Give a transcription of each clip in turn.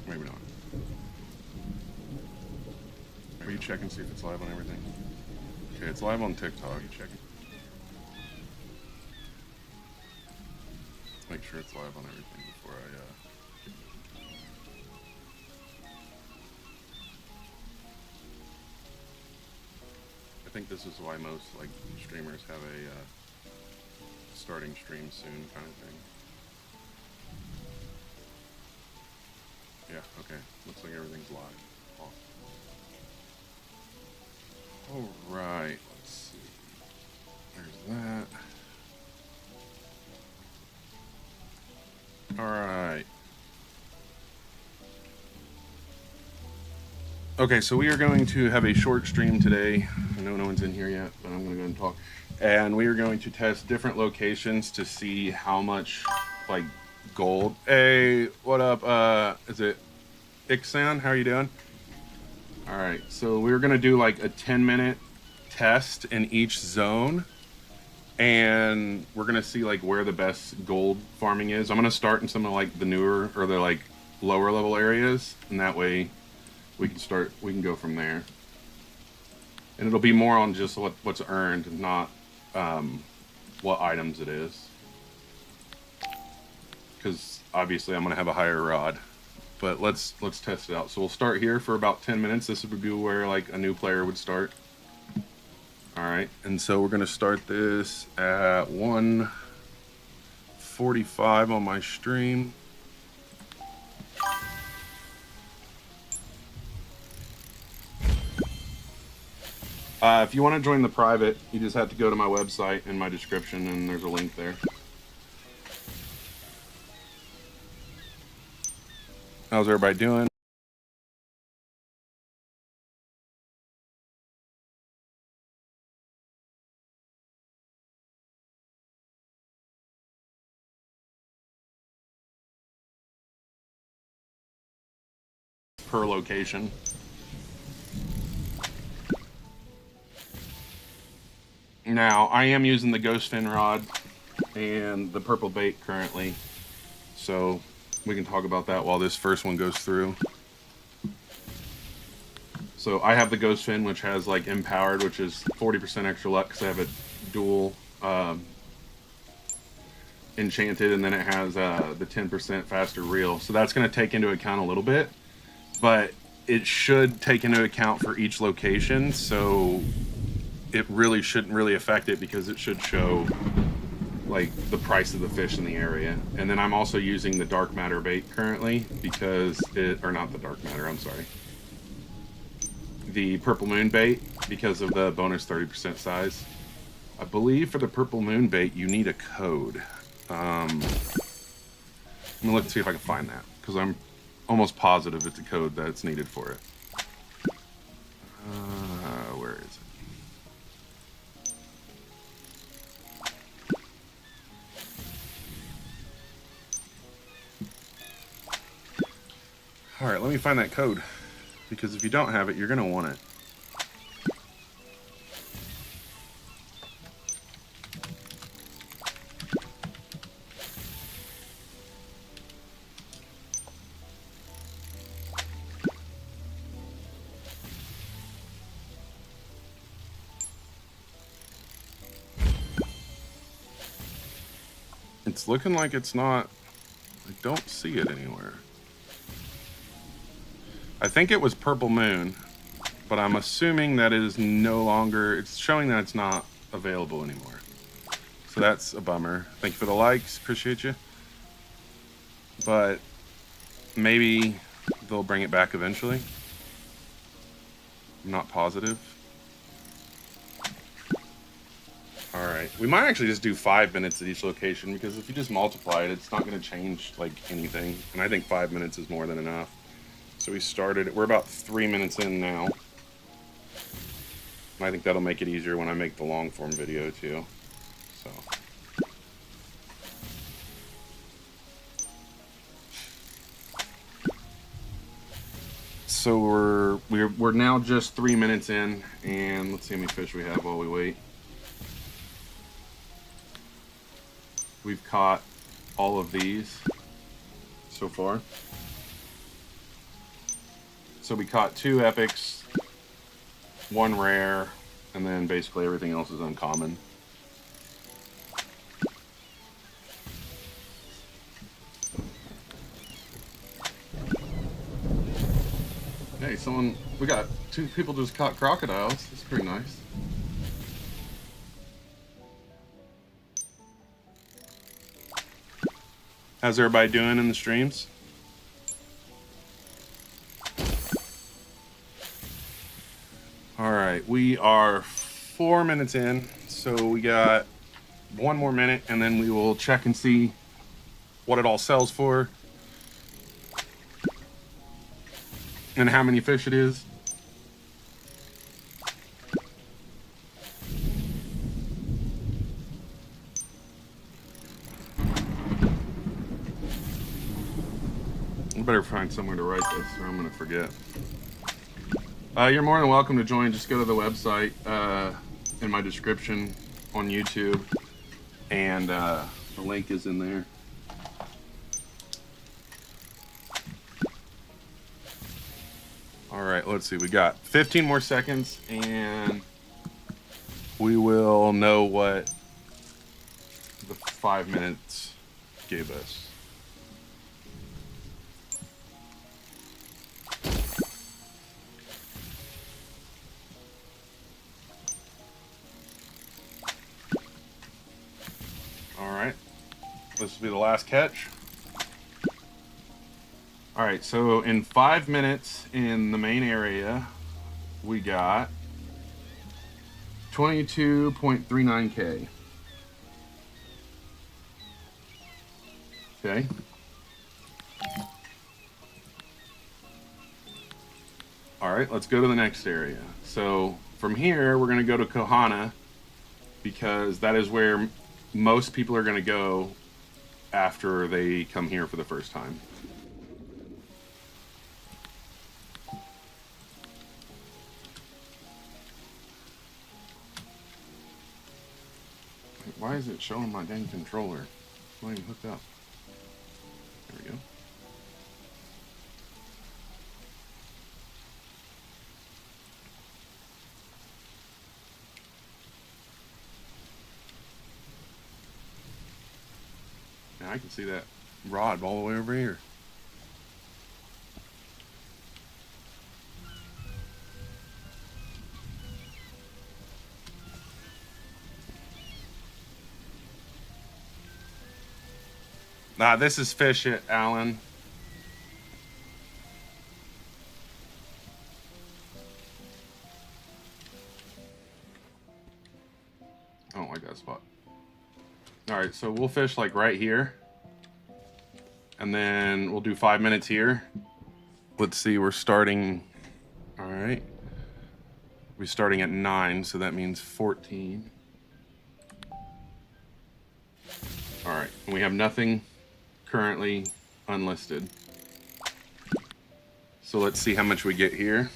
Maybe not. Are you checking to see if it's live on everything? Okay, it's live on TikTok. Are you checking? Make sure it's live on everything before I think this is why most like streamers have a starting stream soon kind of thing. Yeah, okay. Looks like everything's live. Awesome. Alright, let's see. There's that. Alright. Okay, so we are going to have a short stream today. I know no one's in here yet, but I'm going to go and talk. And we are going to test different locations to see how much, like, gold. Hey, what up? Is it Ixan? How are you doing? Alright, so we're going to do, like, a 10-minute test in each zone. And we're going to see, like, where the best gold farming is. I'm going to start in some of, like, the newer, or the, like, lower level areas. And that way we can go from there. And it'll be more on just what's earned, not what items it is. Because obviously I'm going to have a higher rod. But let's test it out. So we'll start here for about 10 minutes. This would be where like a new player would start. Alright, and so we're going to start this at 1:45 on my stream. If you want to join the private, you just have to go to my website in my description, and there's a link there. How's everybody doing? Per location. Now, I am using the ghost fin rod and the purple bait currently, so we can talk about that while this first one goes through. So I have the ghost fin, which has like empowered, which is 40% extra luck because I have a dual enchanted, and then it has the 10% faster reel. So that's going to take into account a little bit, but it should take into account for each location. So it really shouldn't really affect it because it should show like the price of the fish in the area. And then I'm also using the dark matter bait currently because or not the dark matter, I'm sorry. The purple moon bait because of the bonus 30% size. I believe for the purple moon bait you need a code. I'm gonna look to see if I can find that because I'm almost positive it's a code that's needed for it. Where is it? Alright, let me find that code, because if you don't have it, you're going to want it. It's looking like it's not... I don't see it anywhere. I think it was Purple Moon, but I'm assuming that it is no longer... It's showing that it's not available anymore. So that's a bummer. Thank you for the likes. Appreciate you. But maybe they'll bring it back eventually. I'm not positive. Alright. We might actually just do 5 minutes at each location, because if you just multiply it, it's not going to change like anything. And I think 5 minutes is more than enough. So we started, we're about 3 minutes in now. And I think that'll make it easier when I make the long form video too. So we're now just 3 minutes in, and let's see how many fish we have while we wait. We've caught all of these so far. So we caught 2 epics, 1 rare, and then basically everything else is uncommon. Hey, we got 2 people just caught crocodiles. That's pretty nice. How's everybody doing in the streams? All right, we are 4 minutes in, so we got 1 more minute, and then we will check and see what it all sells for and how many fish it is. I better find somewhere to write this or I'm gonna forget. You're more than welcome to join. Just go to the website in my description on YouTube, and the link is in there. All right, let's see. We got 15 more seconds, and we will know what the 5 minutes gave us. All right, this will be the last catch. All right, so in 5 minutes in the main area, we got 22.39K. Okay. All right, let's go to the next area. So from here, we're going to go to Kohana because that is where most people are going to go after they come here for the first time. Why is it showing my dang controller? It's not even hooked up. There we go. Now I can see that rod all the way over here. Nah, this is fish it, Alan. I don't like that spot. All right, so we'll fish like right here. And then we'll do 5 minutes here. Let's see, we're starting, all right. We're starting at 9, so that means 14. All right, and we have nothing currently unlisted. So let's see how much we get here.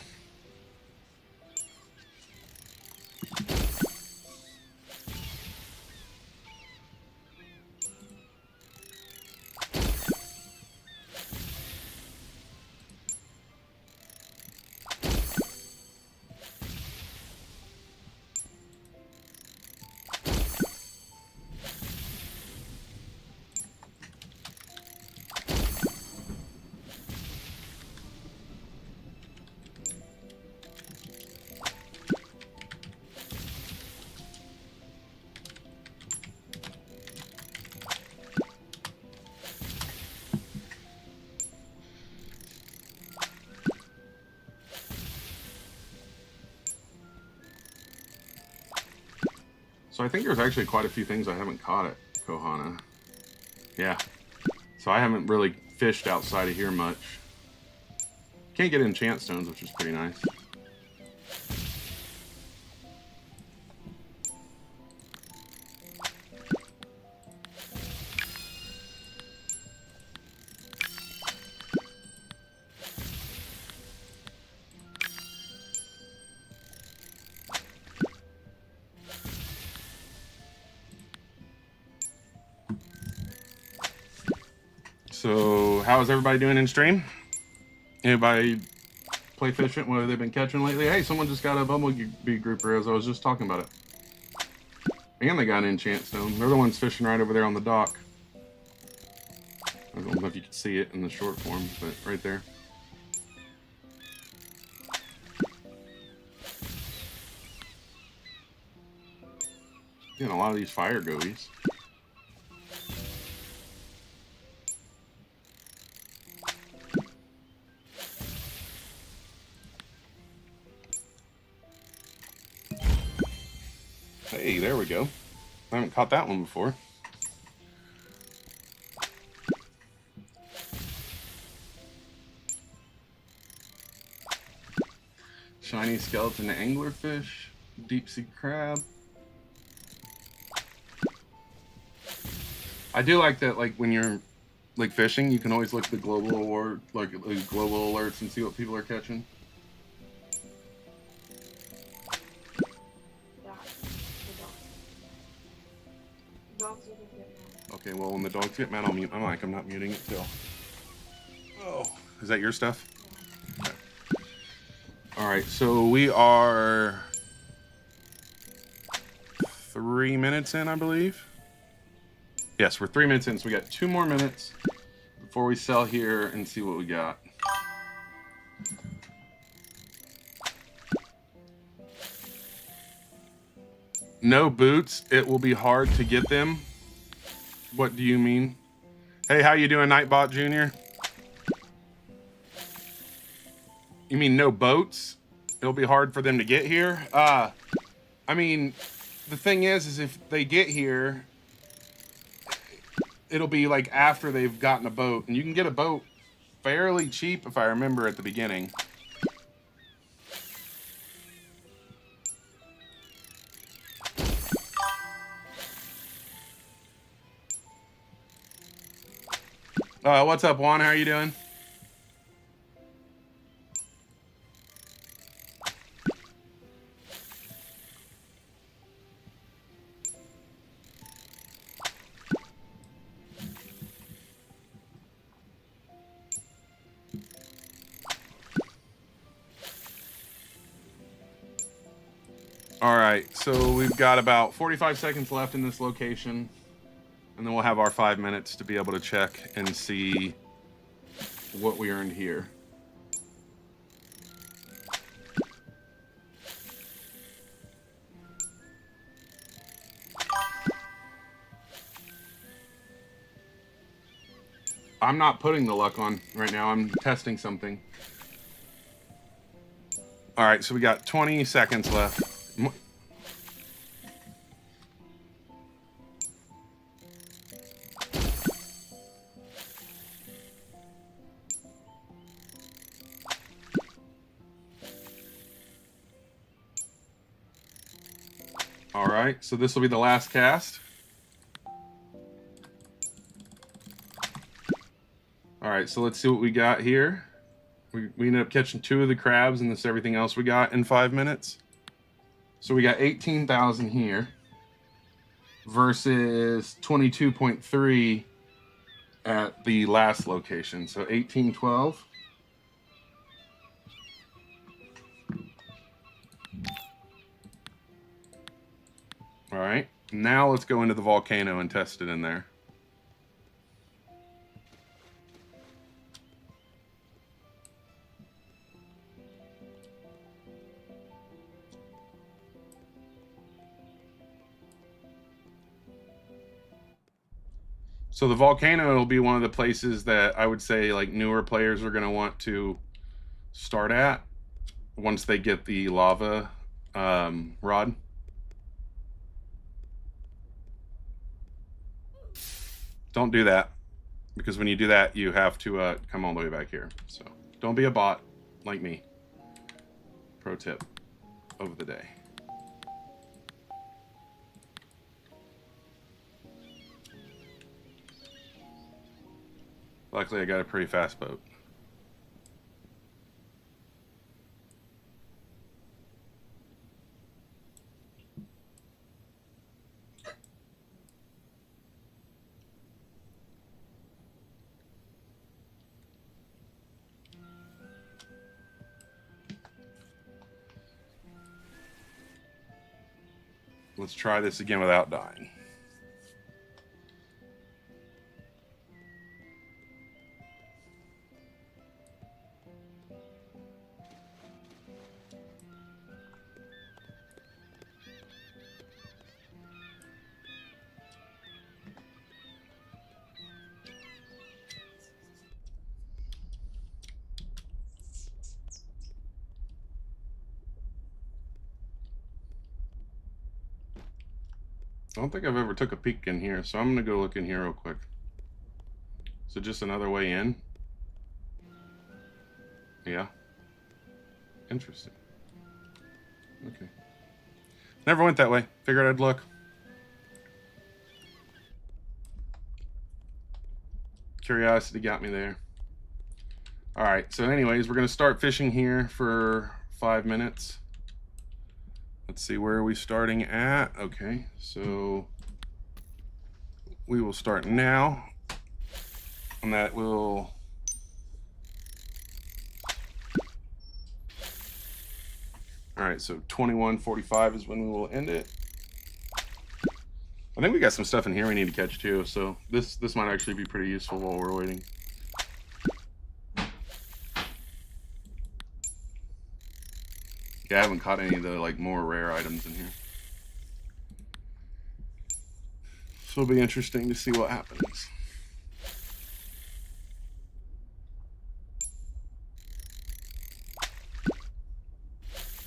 So I think there's actually quite a few things I haven't caught at Kohana. Yeah. So I haven't really fished outside of here much. Can't get enchant stones, which is pretty nice. So how is everybody doing in stream? Anybody play fishing. What have they been catching lately? Hey, someone just got a bumblebee grouper as I was just talking about it. And they got an enchant stone. They're the ones fishing right over there on the dock. I don't know if you can see it in the short form, but right there. Getting a lot of these fire gobies. Hey, there we go. I haven't caught that one before. Shiny skeleton anglerfish, deep sea crab. I do like that, like when you're like fishing, you can always look at the global award, like global alerts, and see what people are catching. Okay, well when the dogs get mad, I'll mute my mic. I'm not muting it till. Oh, is that your stuff? Okay. All right, so we are 3 minutes in, I believe. Yes, we're 3 minutes in, so we got 2 more minutes before we sell here and see what we got. No boots. It will be hard to get them. What do you mean? Hey, how you doing, Nightbot Jr.? You mean no boats? It'll be hard for them to get here? I mean, the thing is if they get here, it'll be like after they've gotten a boat. And you can get a boat fairly cheap, if I remember, at the beginning. What's up, Juan? How are you doing? All right, so we've got about 45 seconds left in this location, and then we'll have our 5 minutes to be able to check and see what we earned here. I'm not putting the luck on right now. I'm testing something. All right, so we got 20 seconds left. All right, so this will be the last cast. All right, so let's see what we got here. We ended up catching 2 of the crabs, and this is everything else we got in 5 minutes. So we got 18,000 here versus 22.3 at the last location. So 1812. All right, now let's go into the volcano and test it in there. So the volcano will be one of the places that I would say like newer players are going to want to start at once they get the lava rod. Don't do that, because when you do that, you have to come all the way back here. So don't be a bot like me. Pro tip of the day. Luckily, I got a pretty fast boat. Let's try this again without dying. I don't think I've ever took a peek in here, so I'm gonna go look in here real quick. So just another way in? Yeah. Interesting. Okay. Never went that way. Figured I'd look. Curiosity got me there. All right, so anyways, we're gonna start fishing here for 5 minutes. Let's see, where are we starting at? Okay, so we will start now, and that will all right, so 21:45 is when we will end it. I think we got some stuff in here we need to catch too, so this might actually be pretty useful while we're waiting. Yeah, I haven't caught any of the like more rare items in here. So it'll be interesting to see what happens.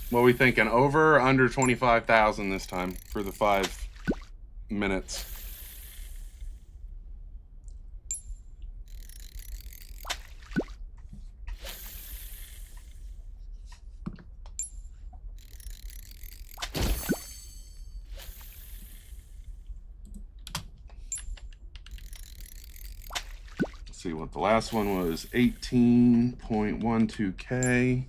What are we thinking? Over or under 25,000 this time for the 5 minutes? Let's see what the last one was. 18.12K.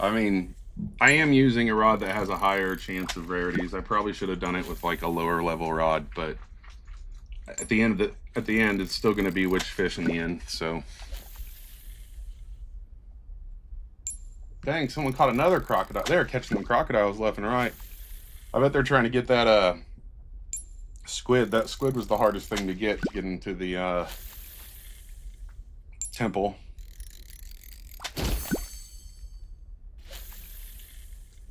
I mean, I am using a rod that has a higher chance of rarities. I probably should have done it with like a lower level rod, but at the end it's still going to be which fish in the end. So, dang, someone caught another crocodile. They're catching the crocodiles left and right. I bet they're trying to get that squid. That squid was the hardest thing to get into the temple.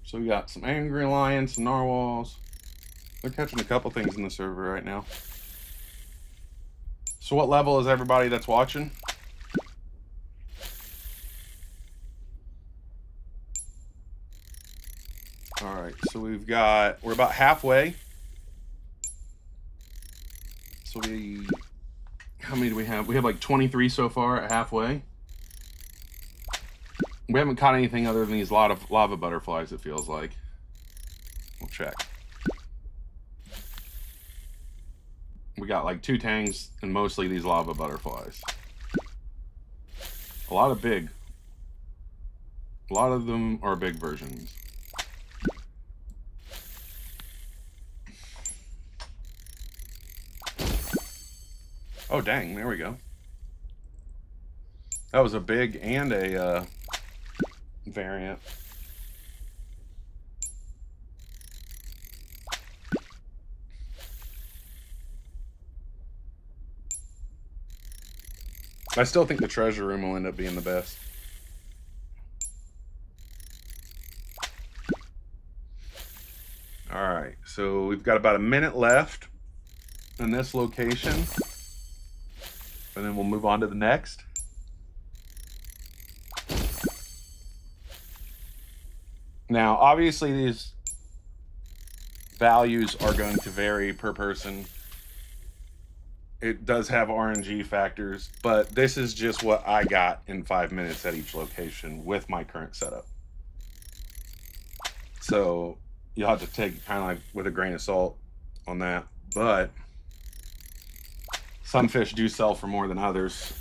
So we got some angry lions, some narwhals. They're catching a couple things in the server right now. So what level is everybody that's watching? All right, so we're about halfway. So how many do we have? We have like 23 so far at halfway. We haven't caught anything other than these lava butterflies, it feels like. We'll check. We got like 2 tangs and mostly these lava butterflies. A lot of them are big versions. Oh, dang, there we go. That was a big and a variant. I still think the treasure room will end up being the best. All right, so we've got about a minute left in this location, and then we'll move on to the next. Now, obviously, these values are going to vary per person. It does have RNG factors, but this is just what I got in 5 minutes at each location with my current setup. So you'll have to take it kind of like with a grain of salt on that. But some fish do sell for more than others.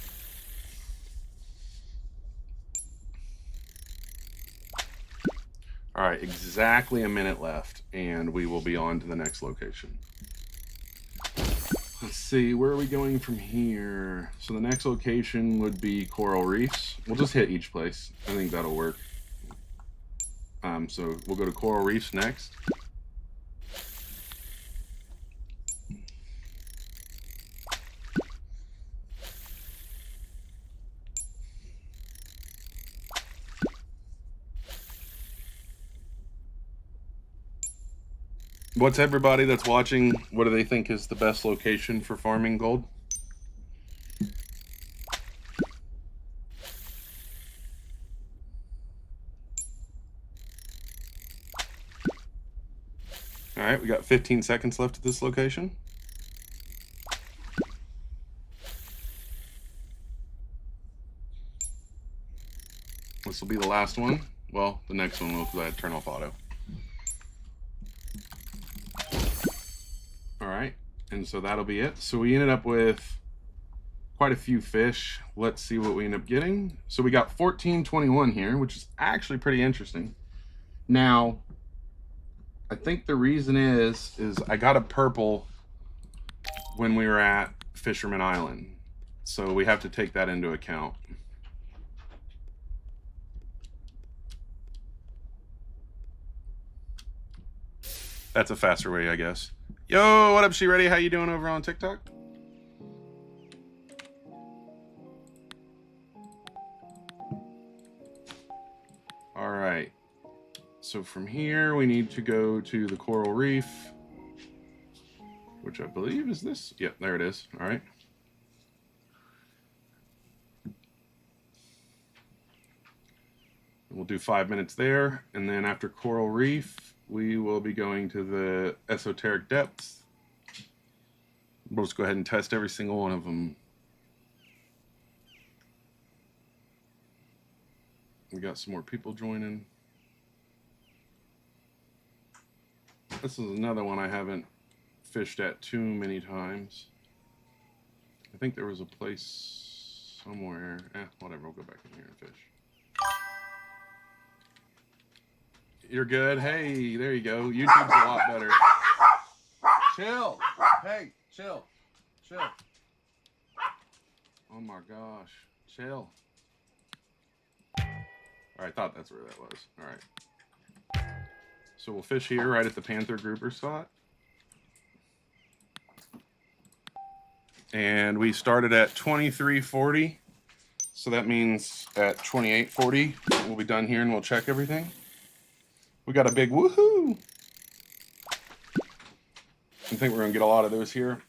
All right, exactly a minute left, and we will be on to the next location. Let's see, where are we going from here? So the next location would be Coral Reefs. We'll just hit each place. I think that'll work. So we'll go to Coral Reefs next. What's everybody that's watching, what do they think is the best location for farming gold? All right, we got 15 seconds left at this location. This will be the last one. Well, the next one will, because I had to turn off auto. All right, and so that'll be it. So we ended up with quite a few fish. Let's see what we end up getting. So we got 1421 here, which is actually pretty interesting. Now, I think the reason is I got a purple when we were at Fisherman Island. So we have to take that into account. That's a faster way, I guess. Yo, what up, She Ready? How you doing over on TikTok? All right. So from here, we need to go to the Coral Reef, which I believe is this. Yep, there it is. All right. We'll do 5 minutes there. And then after Coral Reef, we will be going to the Esoteric Depths. We'll just go ahead and test every single one of them. We got some more people joining. This is another one I haven't fished at too many times. I think there was a place somewhere. Whatever, we'll go back in here and fish. You're good? Hey, there you go. YouTube's a lot better. Chill. Hey, chill. Chill. Oh my gosh. Chill. All right, I thought that's where that was. All right. So we'll fish here right at the Panther grouper spot. And we started at 2340. So that means at 2840, we'll be done here and we'll check everything. We got a big woohoo. I think we're gonna get a lot of those here.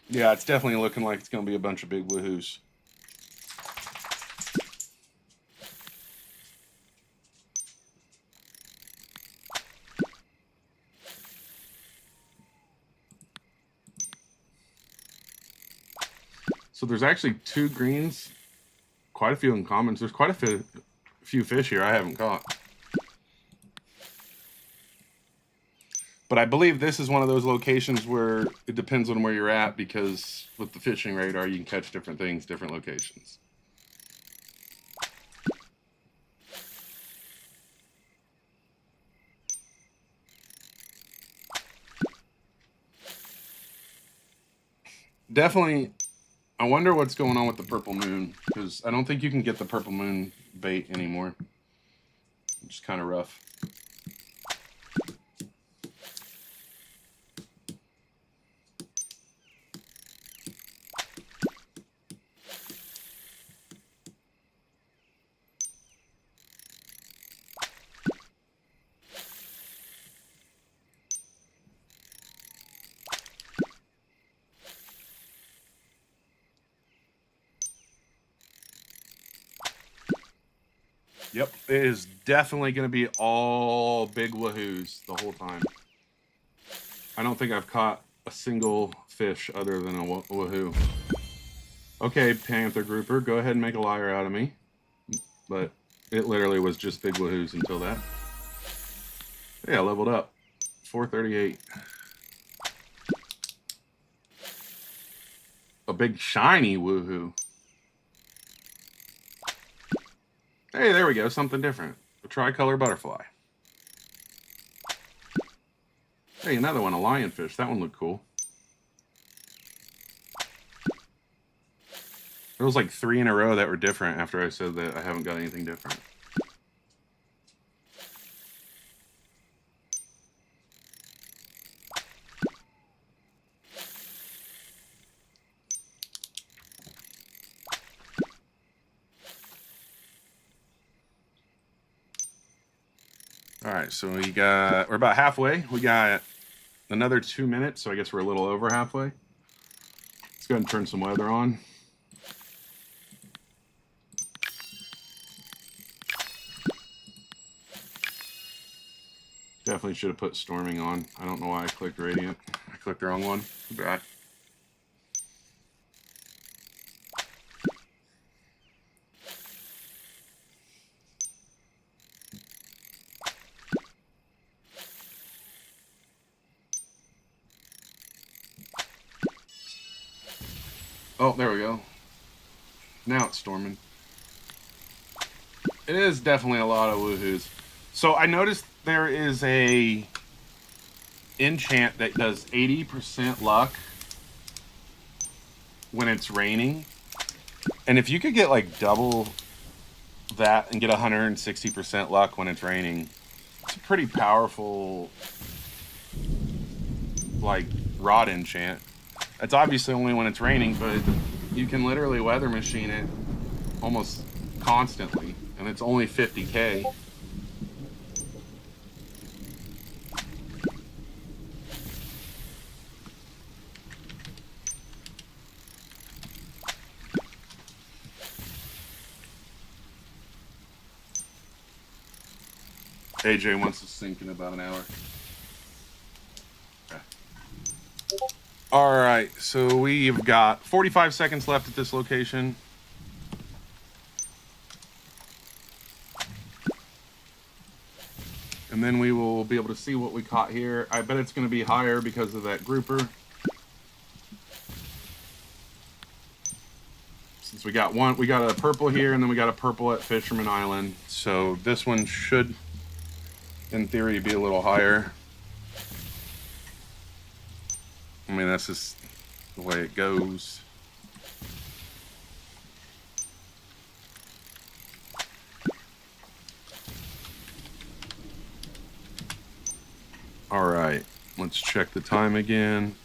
Yeah, it's definitely looking like it's gonna be a bunch of big woohoos. So there's actually 2 greens, quite a few in commons. There's quite a few fish here I haven't caught. But I believe this is one of those locations where it depends on where you're at, because with the fishing radar, you can catch different things, different locations. Definitely, I wonder what's going on with the purple moon, because I don't think you can get the purple moon bait anymore. It's kind of rough. Yep, it is definitely going to be all big wahoos the whole time. I don't think I've caught a single fish other than a wahoo. Okay, Panther grouper, go ahead and make a liar out of me. But it literally was just big wahoos until that. Yeah, leveled up. 438. A big shiny woohoo. Hey, there we go. Something different. A tricolor butterfly. Hey, another one, a lionfish. That one looked cool. There was like 3 in a row that were different after I said that I haven't got anything different. All right, so we're about halfway. We got another 2 minutes, so I guess we're a little over halfway. Let's go ahead and turn some weather on. Definitely should have put storming on. I don't know why I clicked radiant. I clicked the wrong one. Bad. Oh, there we go. Now it's storming. It is definitely a lot of woohoos. So I noticed there is a enchant that does 80% luck when it's raining. And if you could get like double that and get 160% luck when it's raining, it's a pretty powerful like rod enchant. It's obviously only when it's raining, but you can literally weather machine it almost constantly, and it's only 50k. AJ wants to sink in about an hour. Okay. All right, so we've got 45 seconds left at this location. And then we will be able to see what we caught here. I bet it's going to be higher because of that grouper. Since we got a purple here, and then we got a purple at Fisherman Island. So this one should, in theory, be a little higher. I mean, that's just the way it goes. All right, let's check the time again.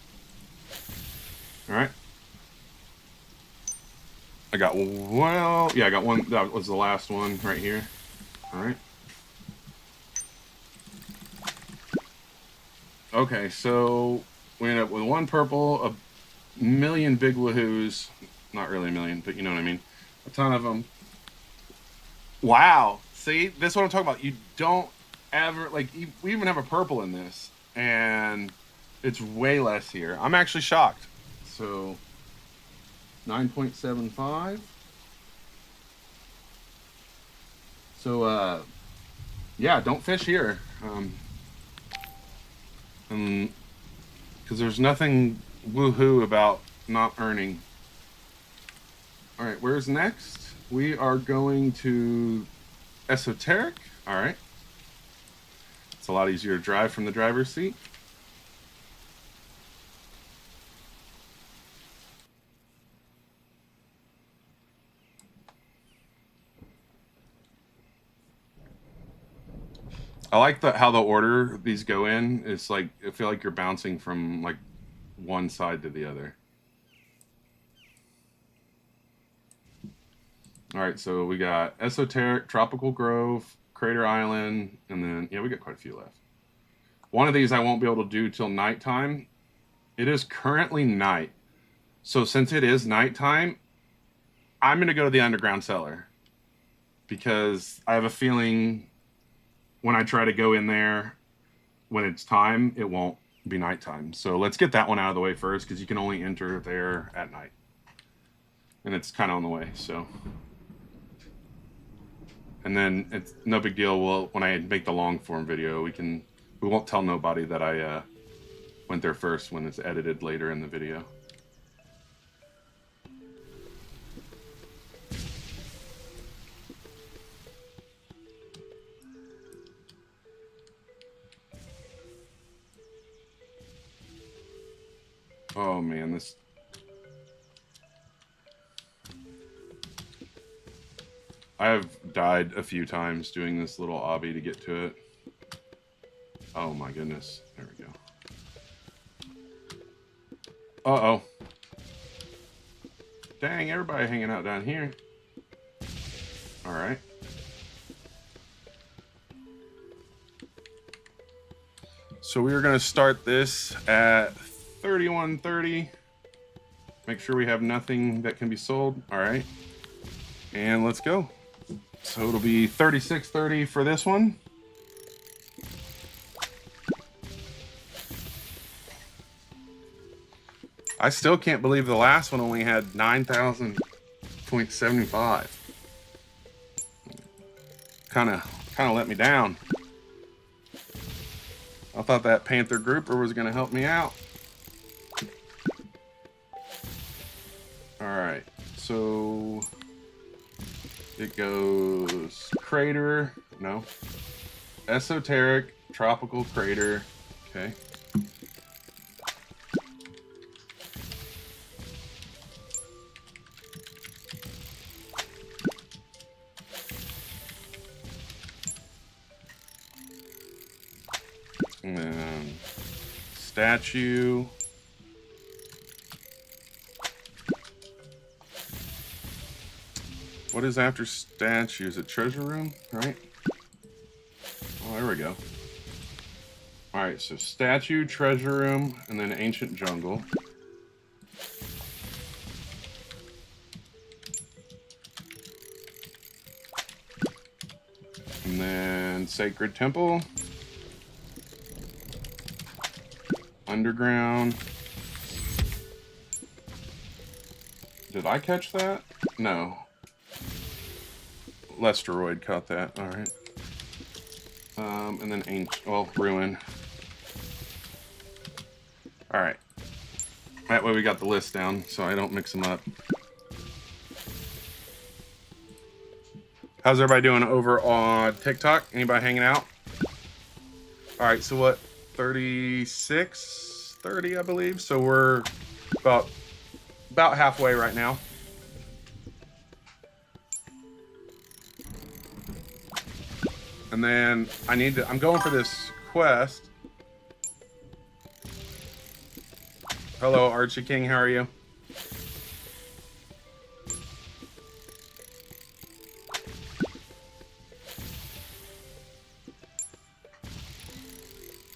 All right. I got one. That was the last one right here. All right. Okay, so we ended up with 1 purple, a million big wahoos. Not really a million, but you know what I mean. A ton of them. Wow. See, this is what I'm talking about. You don't ever, like, we even have a purple in this, and it's way less here. I'm actually shocked. So 9.75. So yeah, don't fish here, because there's nothing woohoo about not earning. All right, where's next? We are going to Esoteric. All right, it's a lot easier to drive from the driver's seat. I like how the order these go in. It's like, I feel like you're bouncing from like one side to the other. All right, so we got Esoteric, Tropical Grove, Crater Island, and then, yeah, we got quite a few left. One of these I won't be able to do till nighttime. It is currently night. So since it is nighttime, I'm going to go to the underground cellar, because I have a feeling when I try to go in there when it's time, it won't be nighttime. So let's get that one out of the way first, because you can only enter there at night. And it's kind of on the way, so. And then it's no big deal. When I make the long form video, we won't tell nobody that I went there first when it's edited later in the video. Oh man, this. I've died a few times doing this little obby to get to it. Oh my goodness. There we go. Uh-oh. Dang, everybody hanging out down here. Alright. So we are going to start this at 3130. Make sure we have nothing that can be sold. Alright. And let's go. So it'll be 3630 for this one. I still can't believe the last one only had 9,000.75. Kind of let me down. I thought that Panther grouper was going to help me out. All right, so it goes crater, no, esoteric, tropical crater. Okay. And then statue. What is after statue? Is it treasure room, right? Oh, there we go. All right, so statue, treasure room, and then ancient jungle. And then sacred temple. Underground. Did I catch that? No. Lesteroid caught that. All right. And then ancient, well, ruin. All right. That way we got the list down, so I don't mix them up. How's everybody doing over on TikTok? Anybody hanging out? All right. So what? 36:30, I believe. So we're about halfway right now. And then I'm going for this quest. Hello, Archie King, how are you?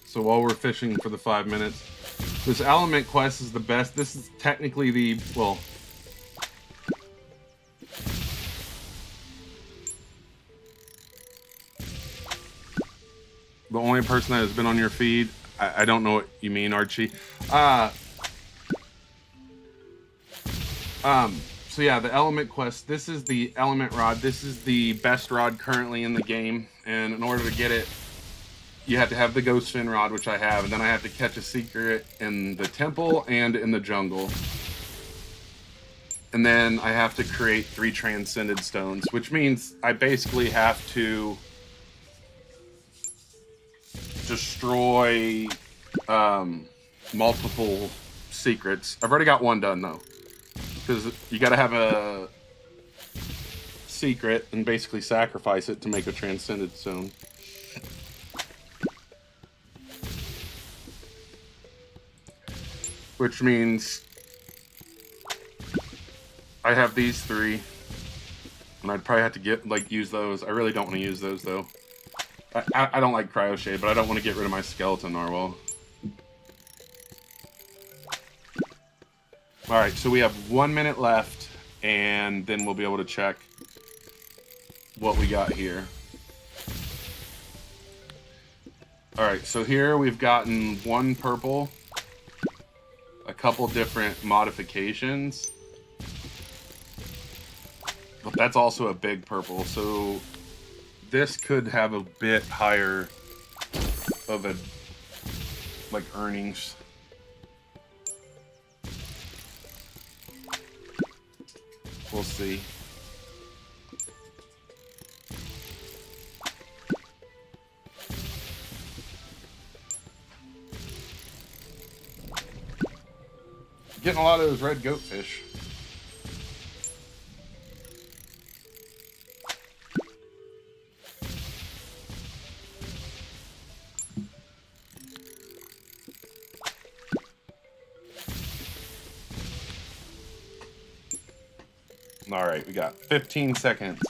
So while we're fishing for the 5 minutes, this element quest is the best. This is technically the, well, the only person that has been on your feed. I don't know what you mean, Archie. So yeah, the element quest, this is the element rod. This is the best rod currently in the game. And in order to get it, you have to have the ghost fin rod, which I have. And then I have to catch a secret in the temple and in the jungle. And then I have to create 3 transcended stones, which means I basically have to destroy multiple secrets. I've already got one done though, because you got to have a secret and basically sacrifice it to make a transcended stone. Which means I have these 3, and I'd probably have to use those. I really don't want to use those though. I don't like cryo shade, but I don't want to get rid of my skeleton narwhal. All right, so we have 1 minute left, and then we'll be able to check what we got here. All right, so here we've gotten 1 purple, a couple different modifications, but that's also a big purple, so this could have a bit higher of a, like, earnings. We'll see. Getting a lot of those red goatfish. All right, we got 15 seconds.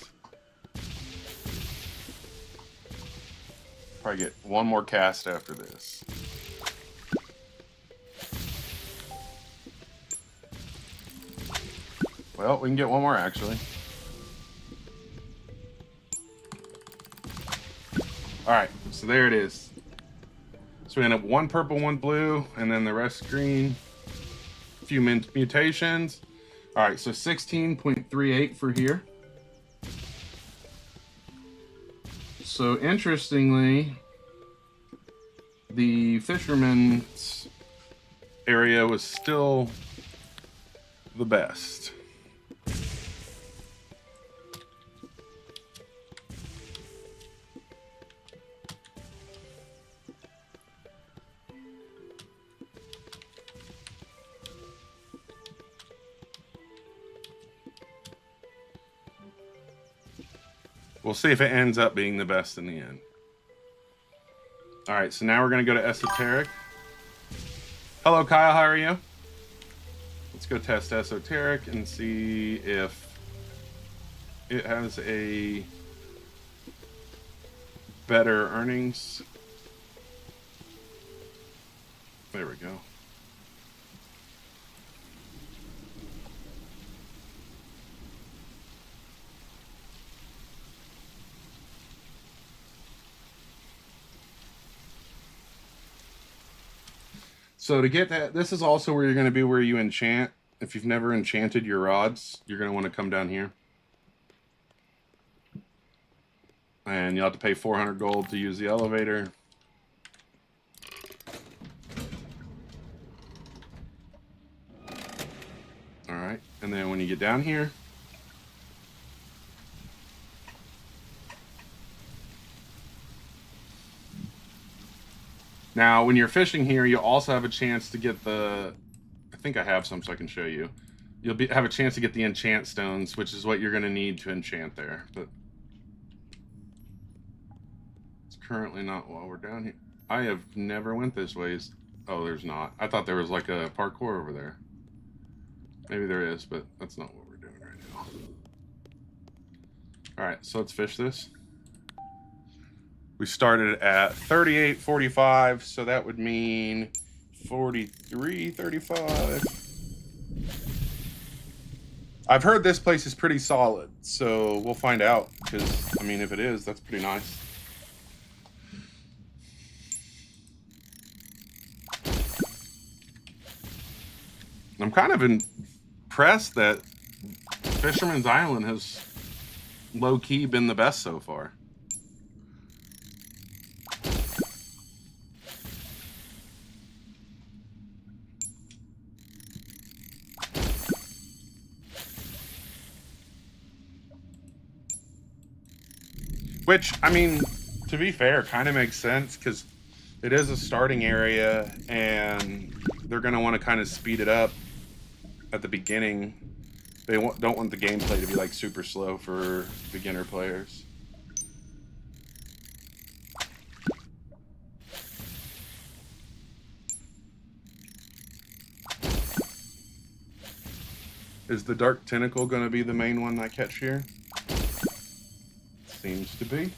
Probably get one more cast after this. Well, we can get one more actually. All right, so there it is. So we end up one purple, one blue, and then the rest green. A few mutations. All right, so 16.38 for here. So interestingly, the fisherman's area was still the best. We'll see if it ends up being the best in the end. All right, so now we're going to go to Esoteric. Hello, Kyle. How are you? Let's go test Esoteric and see if it has a better earnings. There we go. So to get that, this is also where you're going to be where you enchant. If you've never enchanted your rods, you're going to want to come down here. And you'll have to pay 400 gold to use the elevator. All right, and then when you get down here, now, when you're fishing here, you'll also have a chance to get the... I think I have some so I can show you. You'll have a chance to get the enchant stones, which is what you're going to need to enchant there. But it's currently not while we're down here. I have never went this way. Oh, there's not. I thought there was like a parkour over there. Maybe there is, but that's not what we're doing right now. All right, so let's fish this. We started at 38.45, so that would mean 43.35. I've heard this place is pretty solid, so we'll find out, because, I mean, if it is, that's pretty nice. I'm kind of impressed that Fisherman's Island has low-key been the best so far. Which, I mean, to be fair, kind of makes sense because it is a starting area and they're going to want to kind of speed it up at the beginning. They don't want the gameplay to be like super slow for beginner players. Is the Dark Tentacle going to be the main one I catch here? Seems to be.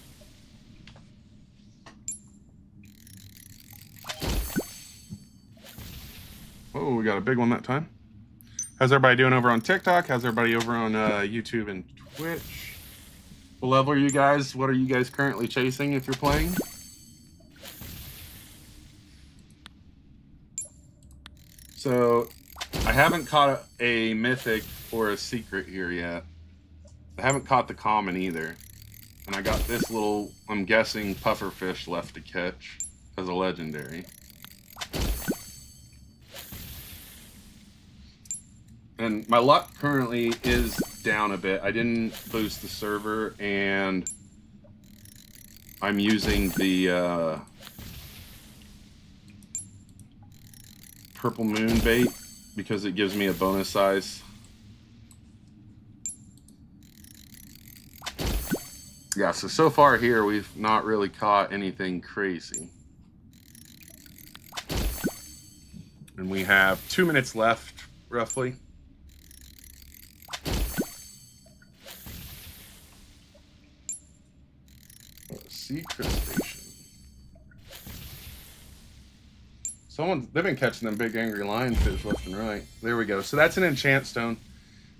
Oh, we got a big one that time. How's everybody doing over on TikTok? How's everybody over on YouTube and Twitch? What level are you guys? What are you guys currently chasing if you're playing? So, I haven't caught a mythic or a secret here yet. I haven't caught the common either. And I got this little, I'm guessing, pufferfish left to catch as a legendary. And my luck currently is down a bit. I didn't boost the server, and I'm using the Purple Moon bait because it gives me a bonus size. Yeah, so far here we've not really caught anything crazy. And we have 2 minutes left, roughly. Sea crustacean. They've been catching them big angry lionfish left and right. There we go. So that's an enchant stone.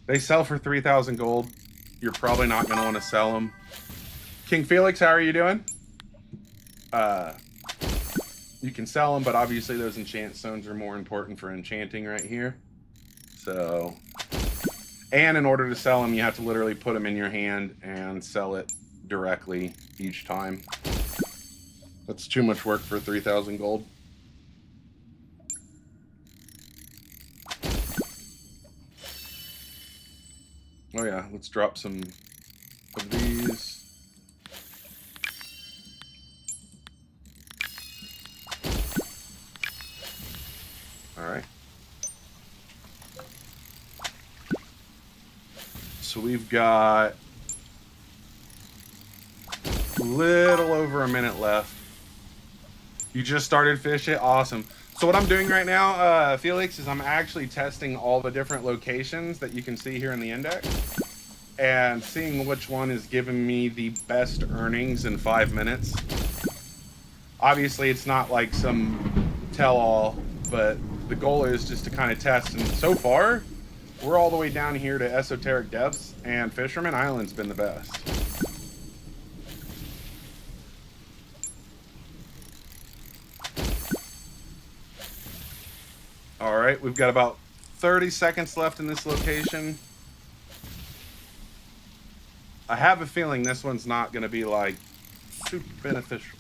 They sell for 3,000 gold. You're probably not going to want to sell them. King Felix, how are you doing? You can sell them, but obviously those enchant stones are more important for enchanting right here. So, and in order to sell them, you have to literally put them in your hand and sell it directly each time. That's too much work for 3,000 gold. Oh yeah, let's drop some of these. All right. So we've got a little over a minute left. You just started fishing? Awesome. So what I'm doing right now, Felix, is I'm actually testing all the different locations that you can see here in the index and seeing which one is giving me the best earnings in 5 minutes. Obviously, it's not like some tell-all, but the goal is just to kind of test. And so far, we're all the way down here to esoteric depths, and Fisherman Island's been the best. All right, we've got about 30 seconds left in this location. I have a feeling this one's not going to be like super beneficial.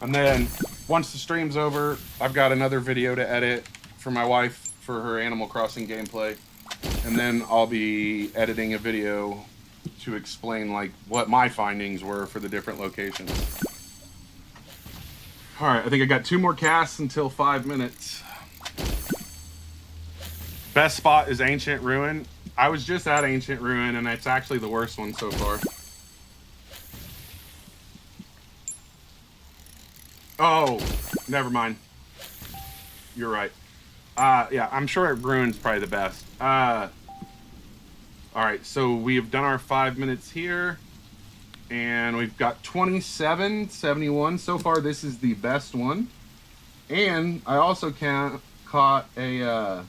And then once the stream's over, I've got another video to edit for my wife for her Animal Crossing gameplay. And then I'll be editing a video to explain like what my findings were for the different locations. All right, I think I got 2 more casts until 5 minutes. Best spot is Ancient Ruin. I was just at Ancient Ruin, and it's actually the worst one so far. Oh, never mind. You're right. Yeah, I'm sure Ruin's probably the best. All right, so we have done our 5 minutes here. And we've got 27.71 so far. This is the best one. And I also caught a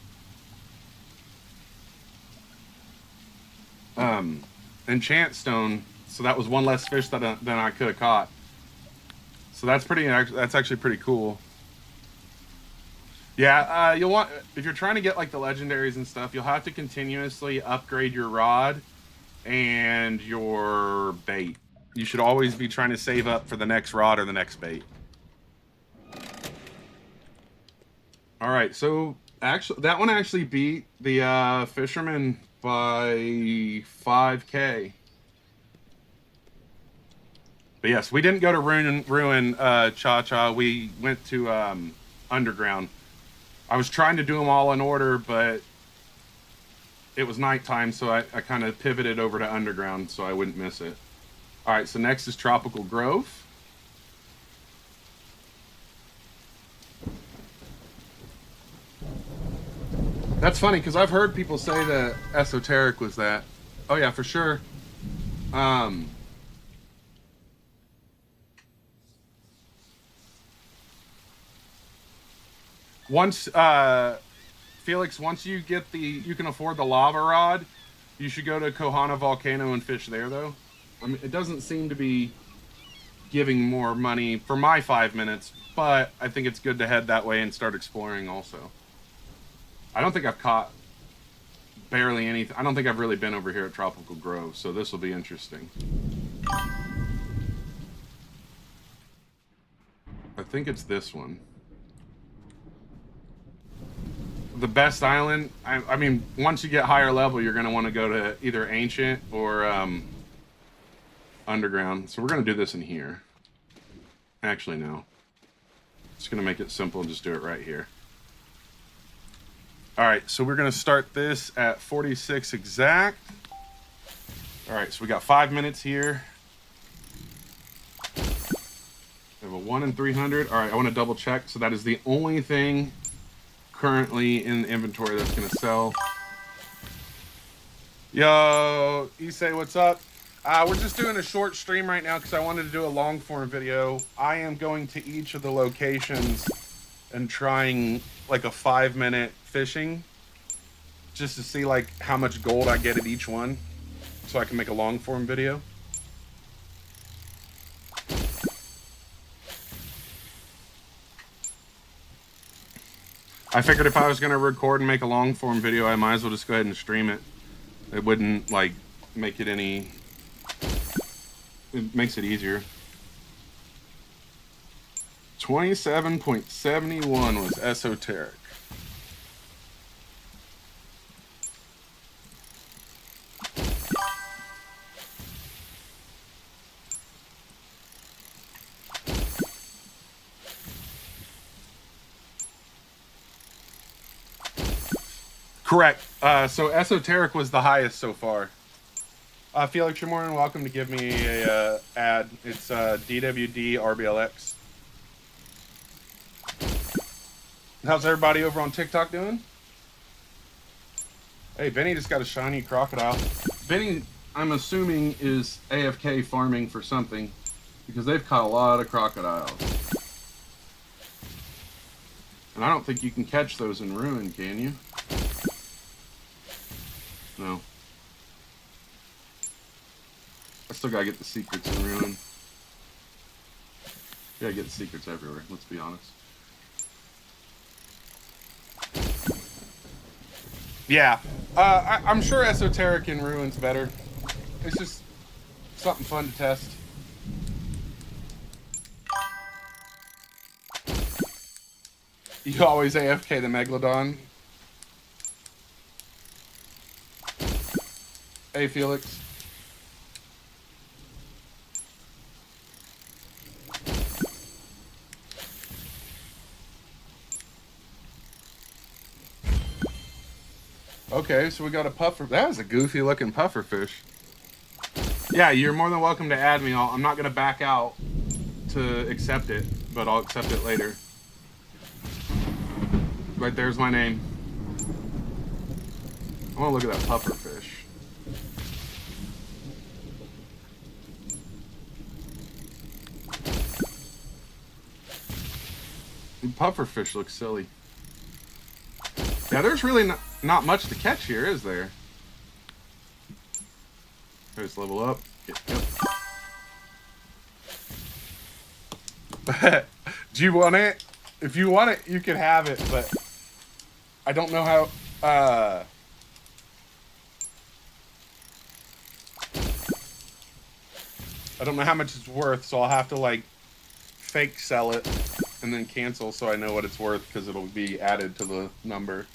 enchant stone. So that was one less fish than I could have caught. So that's actually pretty cool. Yeah, you'll want, if you're trying to get like the legendaries and stuff, you'll have to continuously upgrade your rod and your bait. You should always be trying to save up for the next rod or the next bait. All right, so actually, that one actually beat the Fisherman by 5K. But yes, we didn't go to Ruin Cha-Cha. We went to Underground. I was trying to do them all in order, but it was nighttime, so I kind of pivoted over to Underground so I wouldn't miss it. All right, so next is Tropical Grove. That's funny, because I've heard people say that Esoteric was that. Oh, yeah, for sure. Once, Felix, once you get you can afford the lava rod, you should go to Kohana Volcano and fish there, though. I mean, it doesn't seem to be giving more money for my 5 minutes, but I think it's good to head that way and start exploring also. I don't think I've caught barely anything. I don't think I've really been over here at Tropical Grove, so this will be interesting. I think it's this one. The best island, I mean, once you get higher level, you're going to want to go to either Ancient or Underground. So we're going to do this in here. Actually, no. Just gonna make it simple and just do it right here. All right, so we're gonna start this at 46 exact. All right, so we got 5 minutes here. We have a 1 in 300. All right, I want to double check. So that is the only thing currently in the inventory that's gonna sell. Yo, Issei, what's up? We're just doing a short stream right now because I wanted to do a long form video. I am going to each of the locations and trying like a 5-minute fishing just to see like how much gold I get at each one so I can make a long form video. I figured if I was going to record and make a long form video, I might as well just go ahead and stream it. It wouldn't like make it any... It makes it easier. 27.71 was esoteric. Correct. So esoteric was the highest so far. Felix, you're more than welcome to give me a ad. It's DWD RBLX. How's everybody over on TikTok doing? Hey, Benny just got a shiny crocodile. Benny, I'm assuming, is AFK farming for something because they've caught a lot of crocodiles. And I don't think you can catch those in Ruin, can you? No. I still gotta get the secrets in Ruin. You gotta get the secrets everywhere, let's be honest. Yeah. I'm sure esoteric in Ruin's better. It's just something fun to test. You always AFK the Megalodon. Hey, Felix. Okay, so we got a puffer. That was a goofy looking puffer fish. Yeah, you're more than welcome to add me. I'm not going to back out to accept it, but I'll accept it later. Right there's my name. I want to look at that puffer fish. Puffer fish looks silly. Yeah, there's really not much to catch here, is there? Let's level up. Yep. Do you want it? If you want it, you can have it, but I don't know how... I don't know how much it's worth, so I'll have to, like, fake sell it and then cancel so I know what it's worth because it'll be added to the number.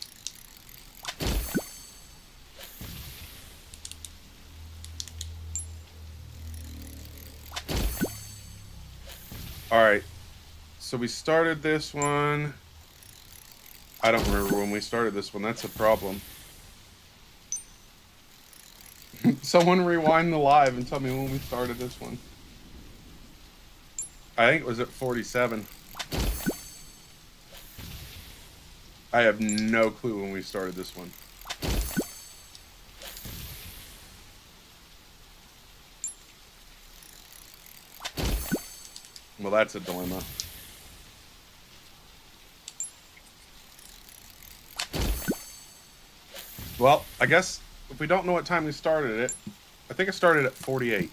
Alright, so we started this one. I don't remember when we started this one, that's a problem. Someone rewind the live and tell me when we started this one. I think it was at 47. I have no clue when we started this one. Well, that's a dilemma. Well, I guess if we don't know what time we started it, I think I started at 48.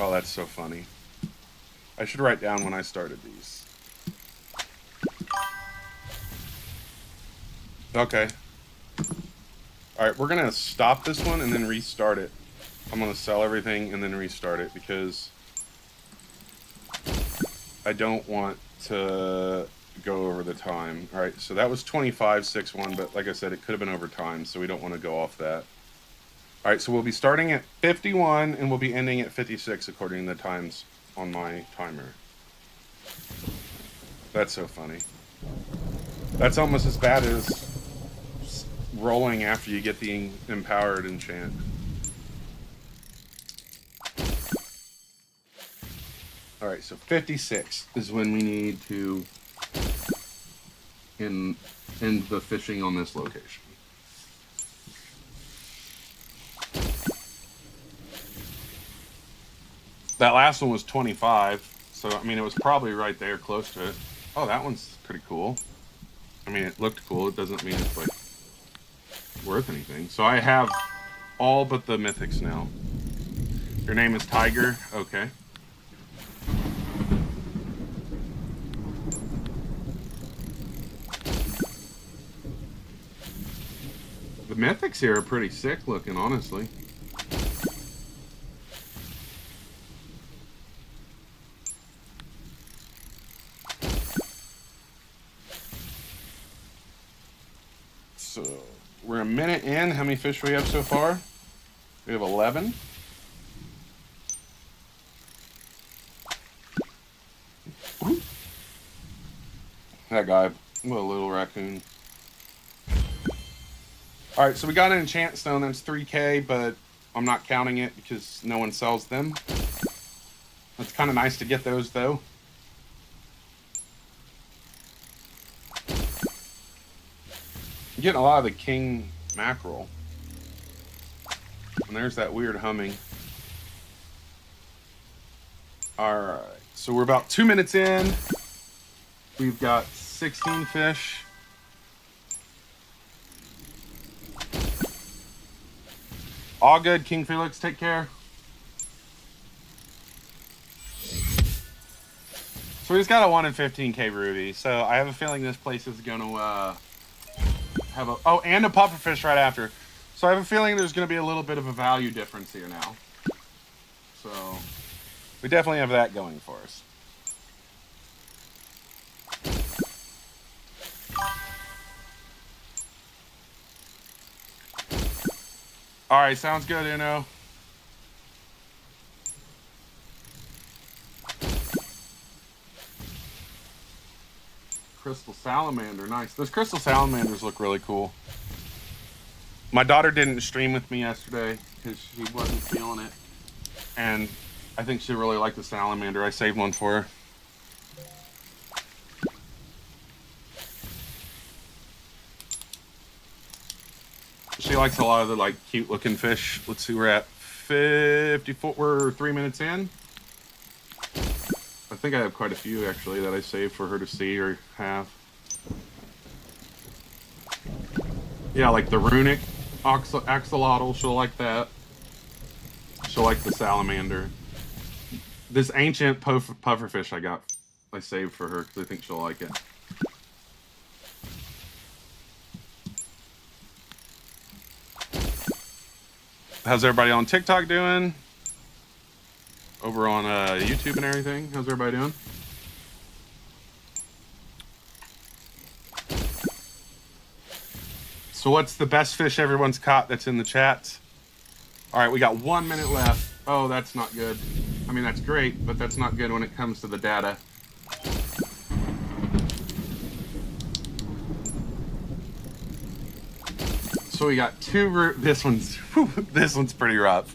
Oh, that's so funny. I should write down when I started these. Okay. Alright, we're gonna stop this one and then restart it. I'm gonna sell everything and then restart it because I don't want to go over the time. Alright, so that was 25.61, but like I said, it could have been over time, so we don't want to go off that. All right, so we'll be starting at 51 and we'll be ending at 56 according to the times on my timer. That's so funny. That's almost as bad as rolling after you get the empowered enchant. All right, so 56 is when we need to end the fishing on this location. That last one was 25, so I mean it was probably right there close to it. Oh, that one's pretty cool. I mean, it looked cool. It doesn't mean it's like worth anything. So I have all but the mythics now. Your name is Tiger? Okay. The mythics here are pretty sick looking, honestly. So we're a minute in. How many fish do we have so far? We have 11. Ooh. That guy, what a little raccoon. All right, so we got an enchant stone. That's 3K, but I'm not counting it because no one sells them. It's kind of nice to get those, though. I'm getting a lot of the king mackerel. And there's that weird humming. All right, so we're about 2 minutes in. We've got 16 fish. All good, King Felix. Take care. So we just got a 1 in 15K ruby. So I have a feeling this place is going to have a... Oh, and a pufferfish right after. So I have a feeling there's going to be a little bit of a value difference here now. So we definitely have that going for us. All right, sounds good, Uno. Crystal salamander, nice. Those crystal salamanders look really cool. My daughter didn't stream with me yesterday because she wasn't feeling it. And I think she really liked the salamander. I saved one for her. She likes a lot of the like cute looking fish. Let's see, we're at 54. We're 3 minutes in. I think I have quite a few actually that I saved for her to see or have. Yeah, like the runic axolotl. She'll like that. She'll like the salamander. This ancient pufferfish I saved for her because I think she'll like it. How's everybody on TikTok doing? Over on YouTube and everything? How's everybody doing? So what's the best fish everyone's caught that's in the chat? All right, we got 1 minute left. Oh, that's not good. I mean, that's great, but that's not good when it comes to the data. So we got this one's pretty rough.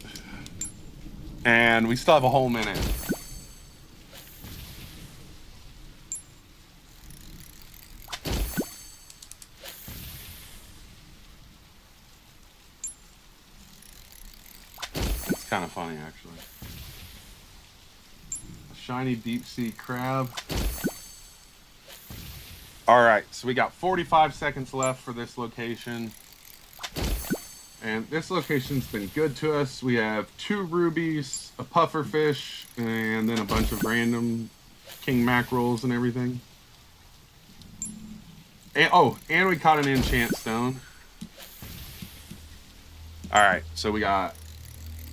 And we still have a whole minute. It's kind of funny, actually. A shiny deep sea crab. All right, so we got 45 seconds left for this location. And this location's been good to us. We have 2 rubies, a pufferfish, and then a bunch of random king mackerels and everything. And we caught an enchant stone. All right, so we got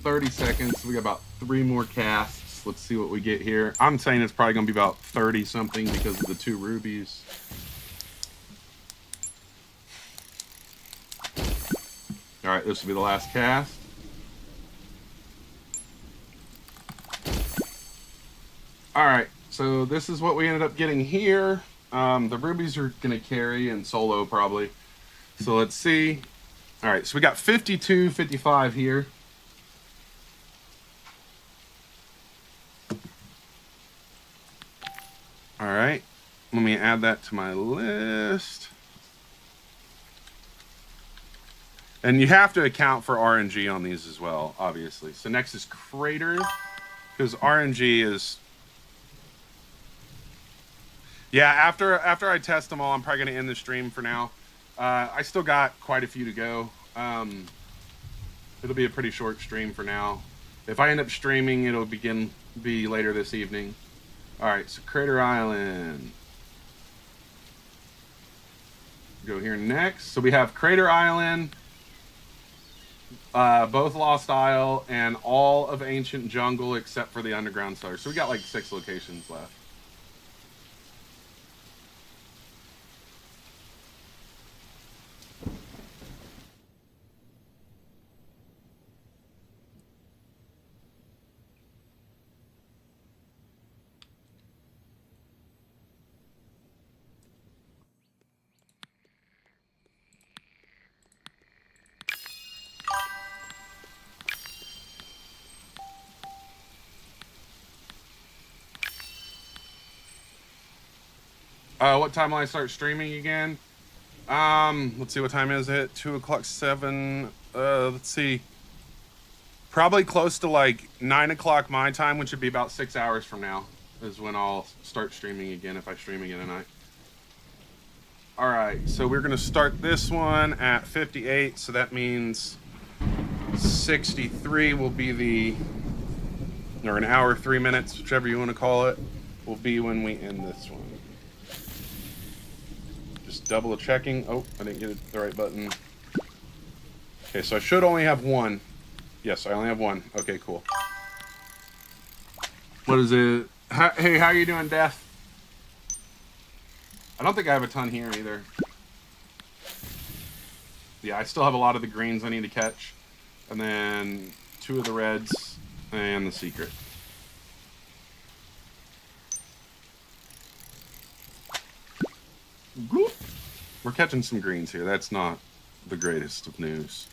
30 seconds. We got about 3 more casts. Let's see what we get here. I'm saying it's probably going to be about 30 something because of the 2 rubies. All right, this will be the last cast. All right, so this is what we ended up getting here. The rubies are gonna carry and solo probably. So let's see. All right, so we got 52, 55 here. All right, let me add that to my list. And you have to account for RNG on these as well, obviously. So next is Crater, because RNG is... Yeah, after I test them all, I'm probably going to end the stream for now. I still got quite a few to go. It'll be a pretty short stream for now. If I end up streaming, it'll be later this evening. All right, so Crater Island. Go here next. So we have Crater Island, both Lost Isle, and all of Ancient Jungle except for the Underground Cellar. So we got like 6 locations left. What time will I start streaming again? Let's see, what time is it? 2 o'clock, 7. Let's see. Probably close to like 9 o'clock my time, which would be about 6 hours from now, is when I'll start streaming again if I stream again tonight. All right, so we're gonna start this one at 58, so that means 63 will be or an hour, 3 minutes, whichever you want to call it, will be when we end this one. Just double checking. Oh, I didn't get the right button. Okay, so I should only have one. Yes, I only have one. Okay, cool. What is it? Hey, how are you doing, Death? I don't think I have a ton here either. Yeah, I still have a lot of the greens I need to catch. And then 2 of the reds and the secret. We're catching some greens here. That's not the greatest of news.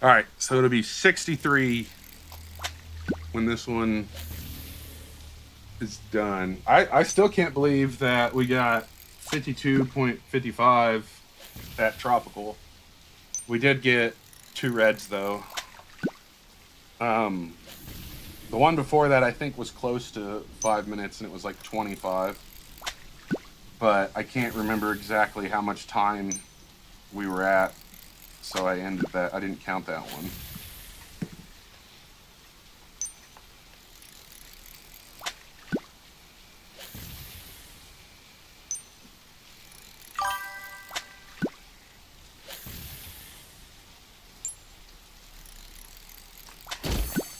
All right, so it'll be 63 when this one is done. I still can't believe that we got 52.55 at Tropical. We did get 2 reds, though. The one before that, I think, was close to 5 minutes, and it was like 25. But I can't remember exactly how much time we were at, so I ended that. I didn't count that one.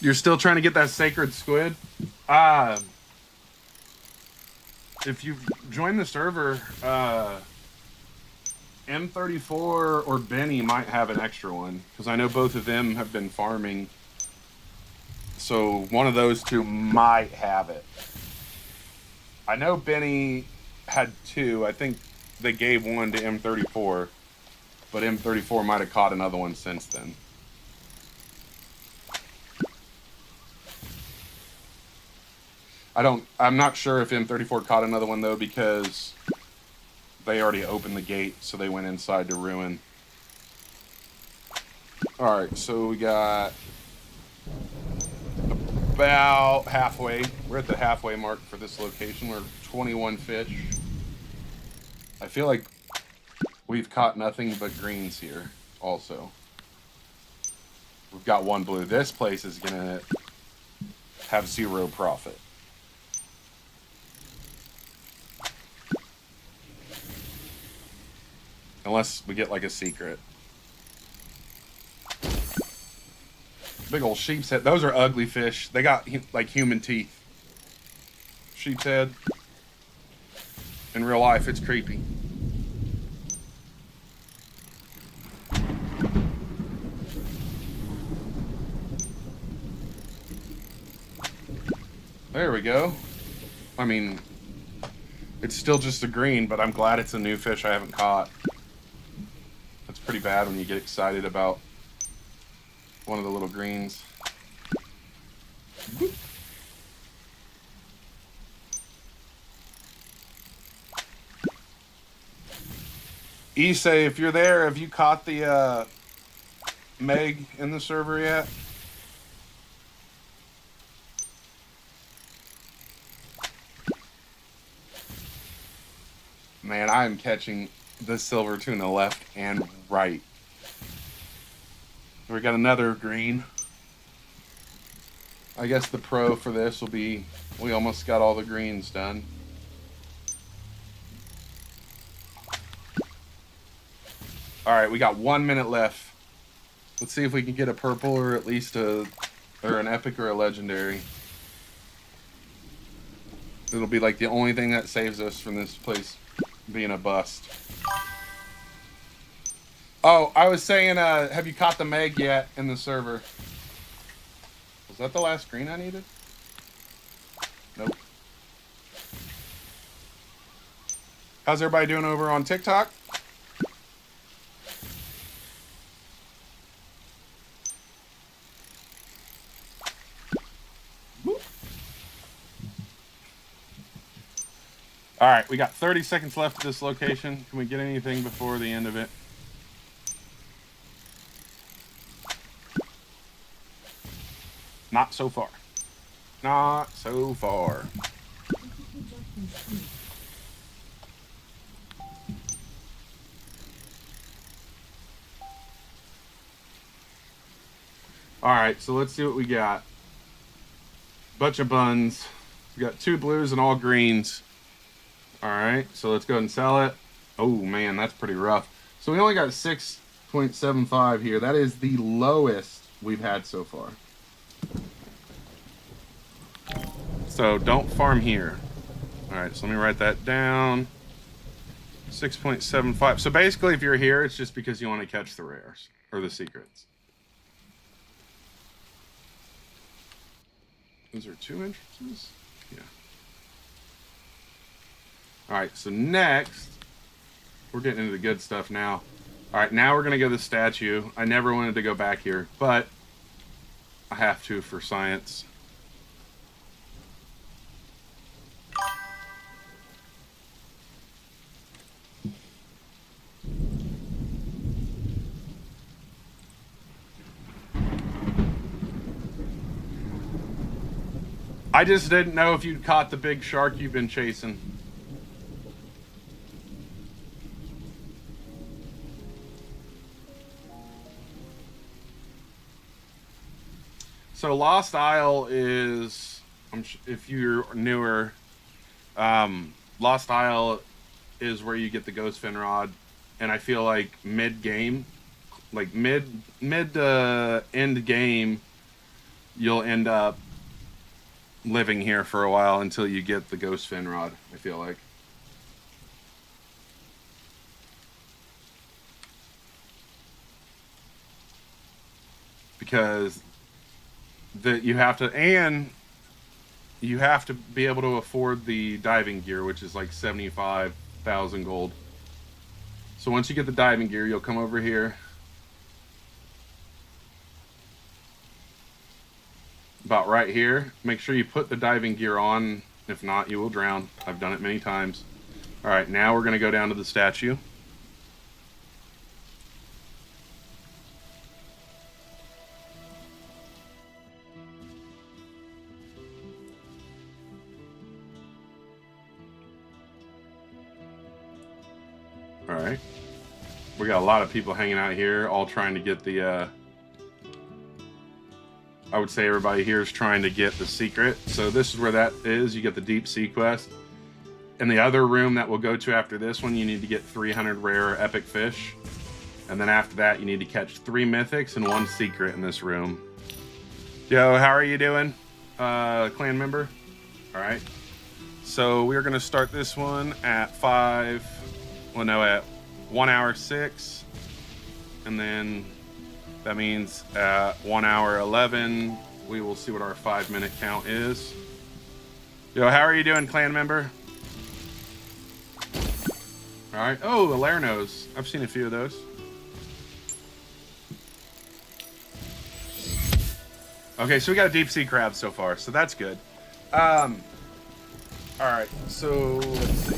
You're still trying to get that sacred squid? If you've joined the server, M34 or Benny might have an extra one, because I know both of them have been farming. So one of those two might have it. I know Benny had 2. I think they gave one to M34, but M34 might have caught another one since then. I'm not sure if M34 caught another one, though, because they already opened the gate, so they went inside to ruin. Alright, so we got about halfway. We're at the halfway mark for this location. We're 21 fish. I feel like we've caught nothing but greens here, also. We've got 1 blue. This place is going to have 0 profit. Unless we get like a secret. Big old sheep's head. Those are ugly fish. They got like human teeth. Sheep's head. In real life, it's creepy. There we go. I mean, it's still just a green, but I'm glad it's a new fish I haven't caught. That's pretty bad when you get excited about one of the little greens. Whoop. Issei, if you're there, have you caught the Meg in the server yet? Man, I am catching the silver tuna left and right. We got another green. I guess the pro for this will be we almost got all the greens done. All right, we got 1 minute left. Let's see if we can get a purple or at least an epic or a legendary. It'll be like the only thing that saves us from this place being a bust. Oh, I was saying, have you caught the Meg yet in the server? Was that the last green I needed? Nope. How's everybody doing over on TikTok? All right, we got 30 seconds left at this location. Can we get anything before the end of it? Not so far. Not so far. All right, so let's see what we got. Bunch of buns. We got 2 blues and all greens. All right, so let's go ahead and sell it. Oh man, that's pretty rough. So we only got 6.75 here. That is the lowest we've had so far. So don't farm here. All right, so let me write that down. 6.75. So basically, if you're here, it's just because you want to catch the rares or the secrets. Those are 2 entrances? Yeah. All right, so next, we're getting into the good stuff now. All right, now we're going to go to the statue. I never wanted to go back here, but I have to for science. I just didn't know if you'd caught the big shark you've been chasing. So Lost Isle is, if you're newer, Lost Isle is where you get the ghost fin rod, and I feel like mid-game, like mid to end game, you'll end up living here for a while until you get the ghost fin rod, I feel like. Because you have to be able to afford the diving gear, which is like 75,000 gold. So once you get the diving gear, you'll come over here. About right here. Make sure you put the diving gear on. If not, you will drown. I've done it many times. All right, now we're going to go down to the statue. All right. We got a lot of people hanging out here, all trying to get the, I would say everybody here is trying to get the secret. So this is where that is. You get the deep sea quest. In the other room that we'll go to after this one, you need to get 300 rare epic fish. And then after that, you need to catch 3 mythics and 1 secret in this room. Yo, how are you doing, clan member? All right. So we're going to start this one at 1 hour 6. And then that means at 1 hour 11, we will see what our 5-minute count is. Yo, how are you doing, clan member? All right. Oh, a lair nose. I've seen a few of those. Okay, so we got a deep sea crab so far, so that's good. All right, so let's see.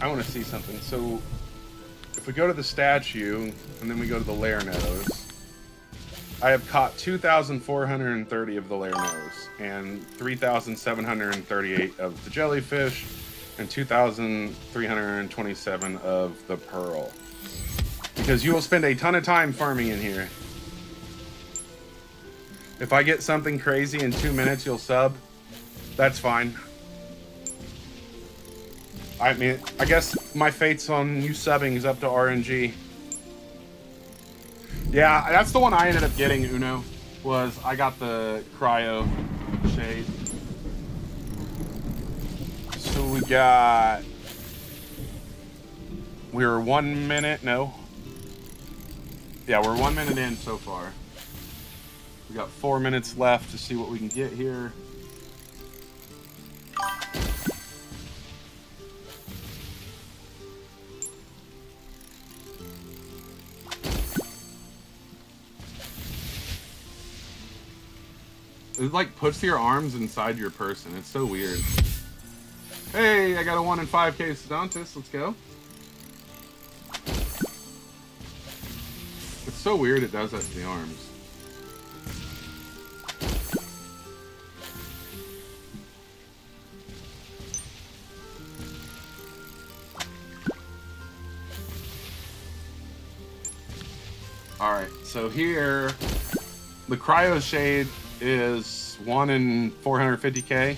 I want to see something. So if we go to the statue and then we go to the lair nose, I have caught 2,430 of the lair nose and 3,738 of the jellyfish and 2,327 of the pearl. Because you will spend a ton of time farming in here. If I get something crazy in 2 minutes, you'll sub. That's fine. I mean, I guess my fate's on you subbing is up to RNG. Yeah, that's the one I ended up getting, Uno, was I got the cryo shade. So we're 1 minute, no. Yeah, we're 1 minute in so far. We got 4 minutes left to see what we can get here. It like puts your arms inside your person. It's so weird. Hey, I got a 1 in 5K Sedontus. Let's go. It's so weird it does that to the arms. Alright, so here, the cryo shade is 1 in 450k,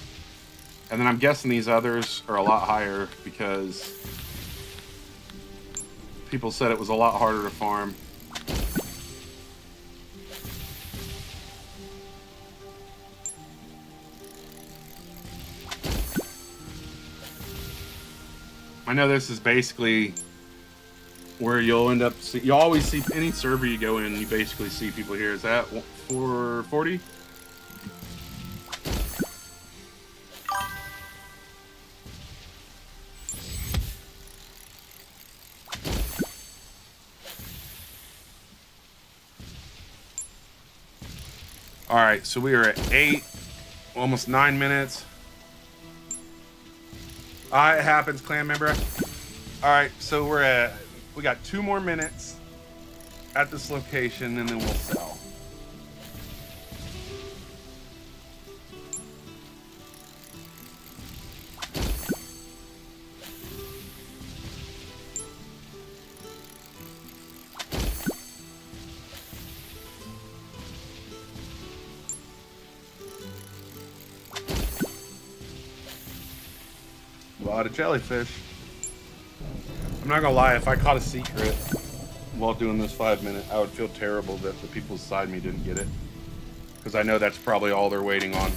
and then I'm guessing these others are a lot higher because people said it was a lot harder to farm. I know this is basically where you'll end up you always see any server you go in, you basically see people here. Is that 440? All right, so we are at 8, almost 9 minutes. It happens, clan member. All right, so we got 2 more minutes at this location and then we'll sell. A lot of jellyfish. I'm not gonna lie, if I caught a secret while doing this 5 minute, I would feel terrible that the people beside me didn't get it. Because I know that's probably all they're waiting on.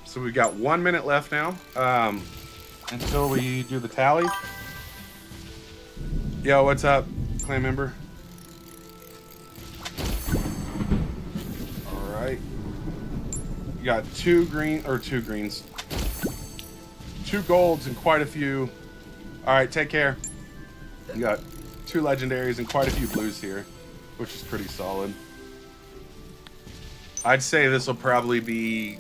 So we've got 1 minute left now until we do the tally. Yo, what's up, clan member? All right. You got 2 greens, 2 golds and quite a few. All right, take care. You got 2 legendaries and quite a few blues here, which is pretty solid. I'd say this will probably be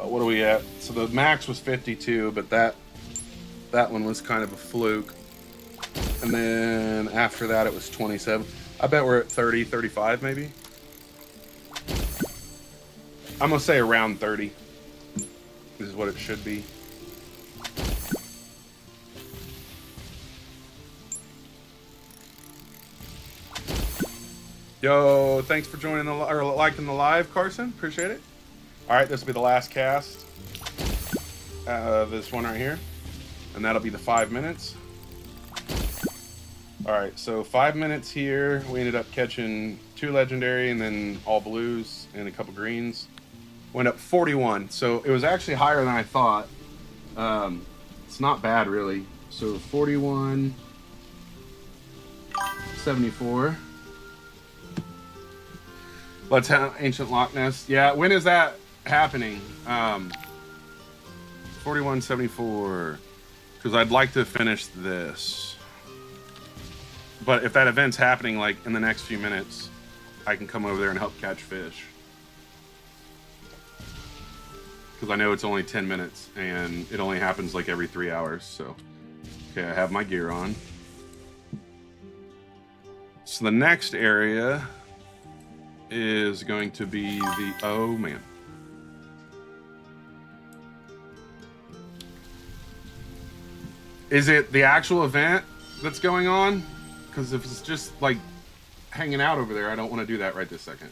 what are we at? So the max was 52, but that one was kind of a fluke. And then after that it was 27. I bet we're at 30, 35 maybe. I'm gonna say around 30 is what it should be. Yo, thanks for joining or liking the live, Carson. Appreciate it. All right, this will be the last cast. This one right here, and that'll be the 5 minutes. All right, so 5 minutes here. We ended up catching 2 legendary and then all blues and a couple greens. Went up 41, so it was actually higher than I thought. It's not bad, really. So 41, 74. Let's have Ancient Loch Ness. Yeah, when is that happening? 41, 74. Because I'd like to finish this. But if that event's happening like in the next few minutes, I can come over there and help catch fish. Because I know it's only 10 minutes and it only happens like every 3 hours. So, okay, I have my gear on. So the next area is going to be the, oh man. Is it the actual event that's going on? Because if it's just like hanging out over there, I don't want to do that right this second.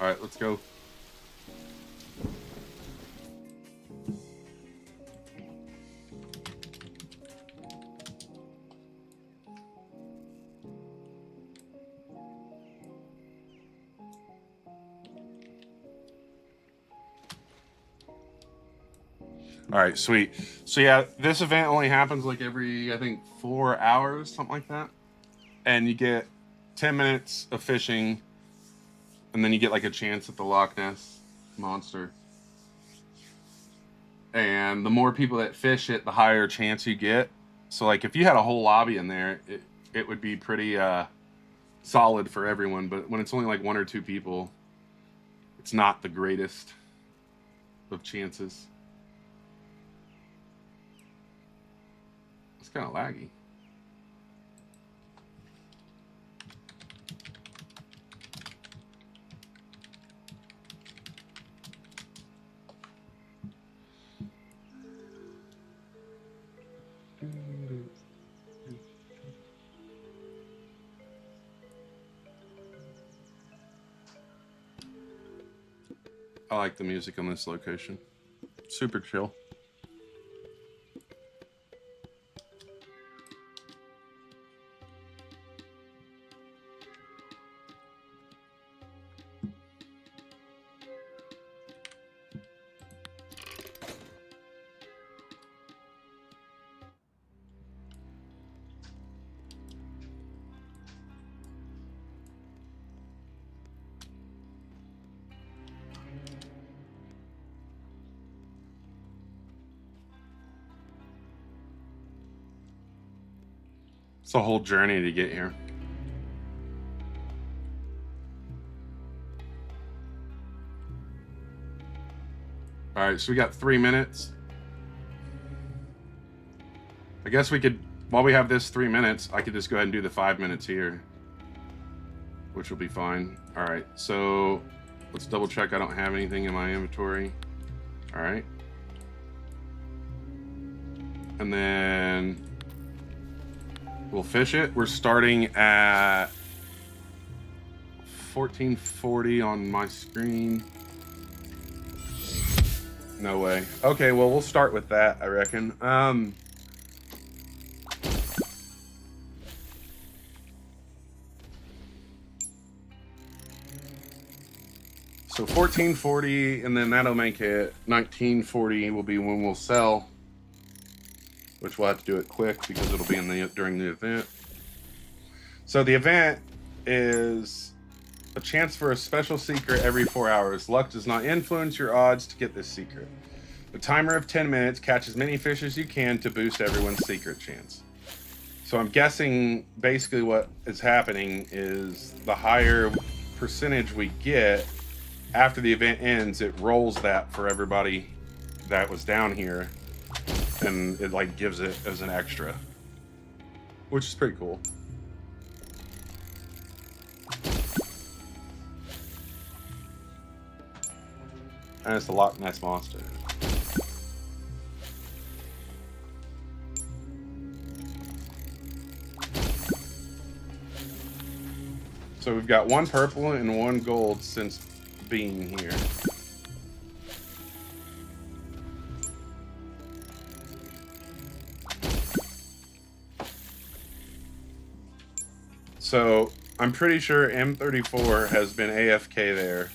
All right, let's go. All right, sweet. So yeah, this event only happens like every, I think, 4 hours, something like that. And you get 10 minutes of fishing, and then you get like a chance at the Loch Ness monster. And the more people that fish it, the higher chance you get. So like if you had a whole lobby in there, it would be pretty solid for everyone. But when it's only like 1 or 2 people, it's not the greatest of chances. It's kind of laggy. I like the music on this location. Super chill. It's a whole journey to get here. All right, so we got 3 minutes. I guess we could, while we have this 3 minutes, I could just go ahead and do the 5 minutes here, which will be fine. All right, so let's double check I don't have anything in my inventory. All right. And then we'll fish it. We're starting at 1440 on my screen. No way. Okay, well, we'll start with that, I reckon. So 1440, and then that'll make it 1940 will be when we'll sell, which we'll have to do it quick because it'll be in the during the event. So the event is a chance for a special secret every 4 hours. Luck does not influence your odds to get this secret. The timer of 10 minutes, catch as many fish as you can to boost everyone's secret chance. So I'm guessing basically what is happening is the higher percentage we get after the event ends, it rolls that for everybody that was down here, and it like gives it as an extra, which is pretty cool. And it's the Loch Ness monster. So we've got 1 purple and 1 gold since being here. So I'm pretty sure M34 has been AFK there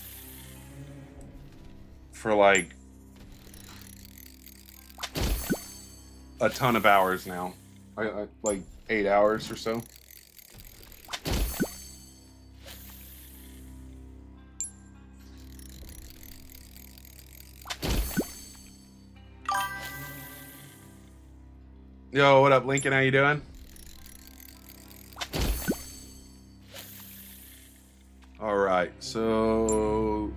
for like a ton of hours now. Like 8 hours or so. Yo, what up, Lincoln? How you doing? All right, so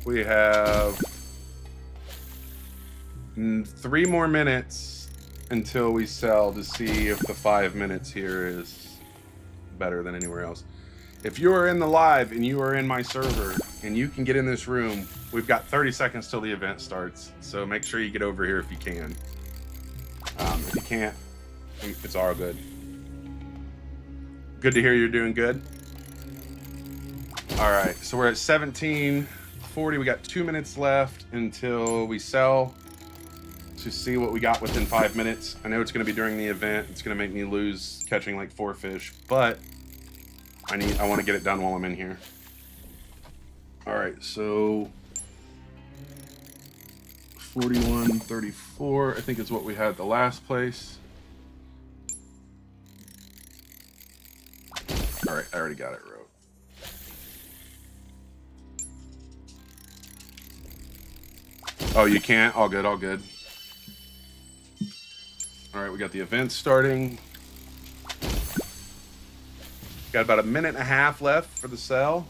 we have 3 more minutes until we sell to see if the 5 minutes here is better than anywhere else. If you are in the live and you are in my server and you can get in this room, we've got 30 seconds till the event starts. So make sure you get over here if you can. If you can't, it's all good. Good to hear you're doing good. All right, so we're at 17:40. We got 2 minutes left until we sell to see what we got within 5 minutes. I know it's going to be during the event. It's going to make me lose catching like 4 fish, but I want to get it done while I'm in here. All right, so 41.34, I think is what we had at the last place. All right, I already got it wrote. Oh, you can't? All good, all good. All right, we got the event starting. Got about 1.5 minutes left for the sell.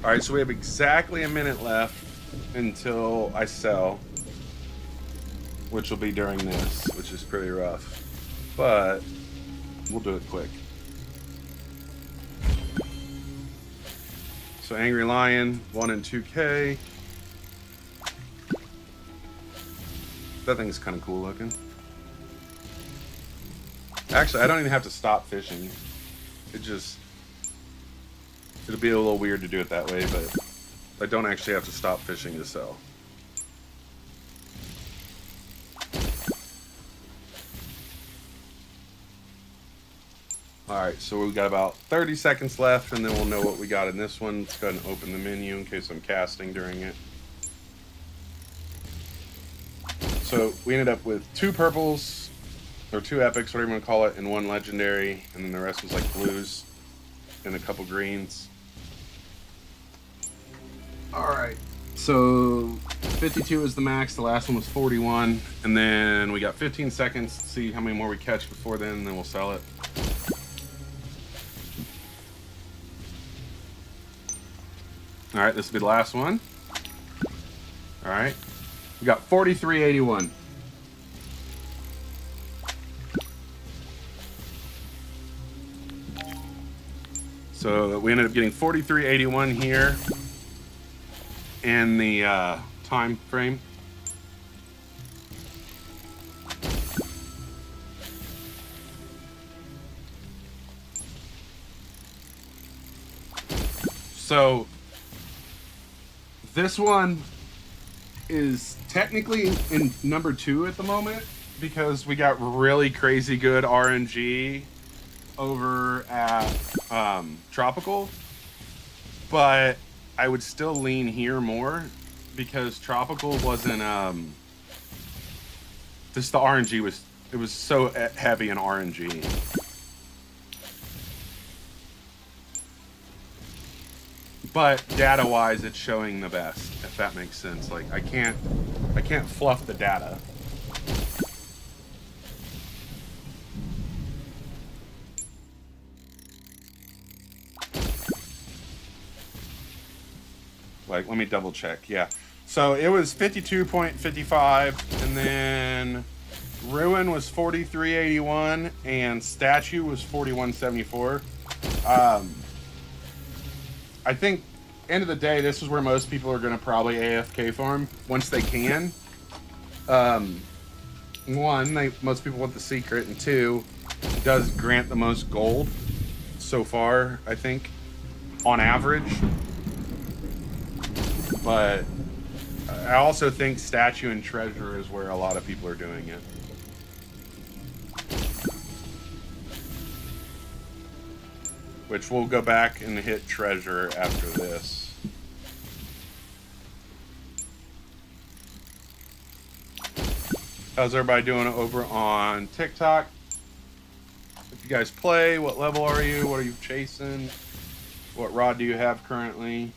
All right, so we have exactly 1 minute left until I sell, which will be during this, which is pretty rough, but we'll do it quick. So Angry Lion, 1 and 2K. That thing's kind of cool looking. Actually, I don't even have to stop fishing. It'll be a little weird to do it that way, but I don't actually have to stop fishing to sell. All right, so we've got about 30 seconds left, and then we'll know what we got in this one. Let's go ahead and open the menu in case I'm casting during it. So we ended up with 2 purples, or 2 epics, whatever you want to call it, and 1 legendary, and then the rest was like blues and a couple greens. All right, so 52 is the max. The last one was 41, and then we got 15 seconds to see how many more we catch before then we'll sell it. All right, this will be the last one. All right, we got 43.81. So we ended up getting 43.81 here in the time frame. So this one is technically in number 2 at the moment because we got really crazy good RNG over at Tropical, but I would still lean here more because Tropical wasn't just the RNG was so heavy in RNG. But data-wise, it's showing the best, if that makes sense. Like I can't fluff the data. Like, let me double check. Yeah. So it was 52.55, and then Ruin was 43.81, and Statue was 41.74. I think, end of the day, this is where most people are going to probably AFK farm once they can. One, most people want the secret, and two, it does grant the most gold so far, I think, on average. But I also think Statue and Treasure is where a lot of people are doing it. Which we'll go back and hit Treasure after this. How's everybody doing over on TikTok? If you guys play, what level are you? What are you chasing? What rod do you have currently?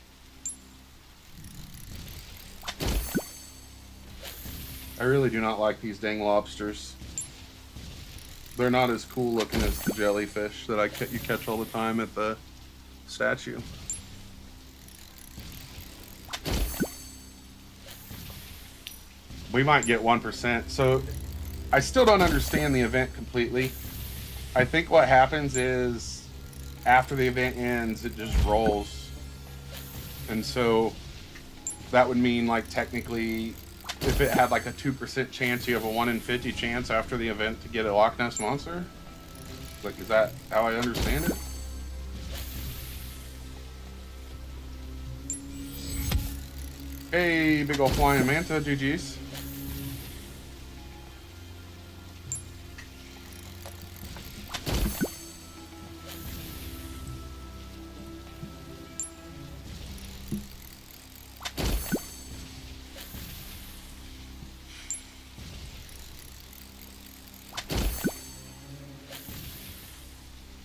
I really do not like these dang lobsters. They're not as cool looking as the jellyfish that you catch all the time at the statue. We might get 1%. So I still don't understand the event completely. I think what happens is after the event ends, it just rolls. And so that would mean, like, technically, if it had like a 2% chance, you have a 1 in 50 chance after the event to get a Loch Ness Monster? Like, is that how I understand it? Hey, big ol' flying manta, GG's.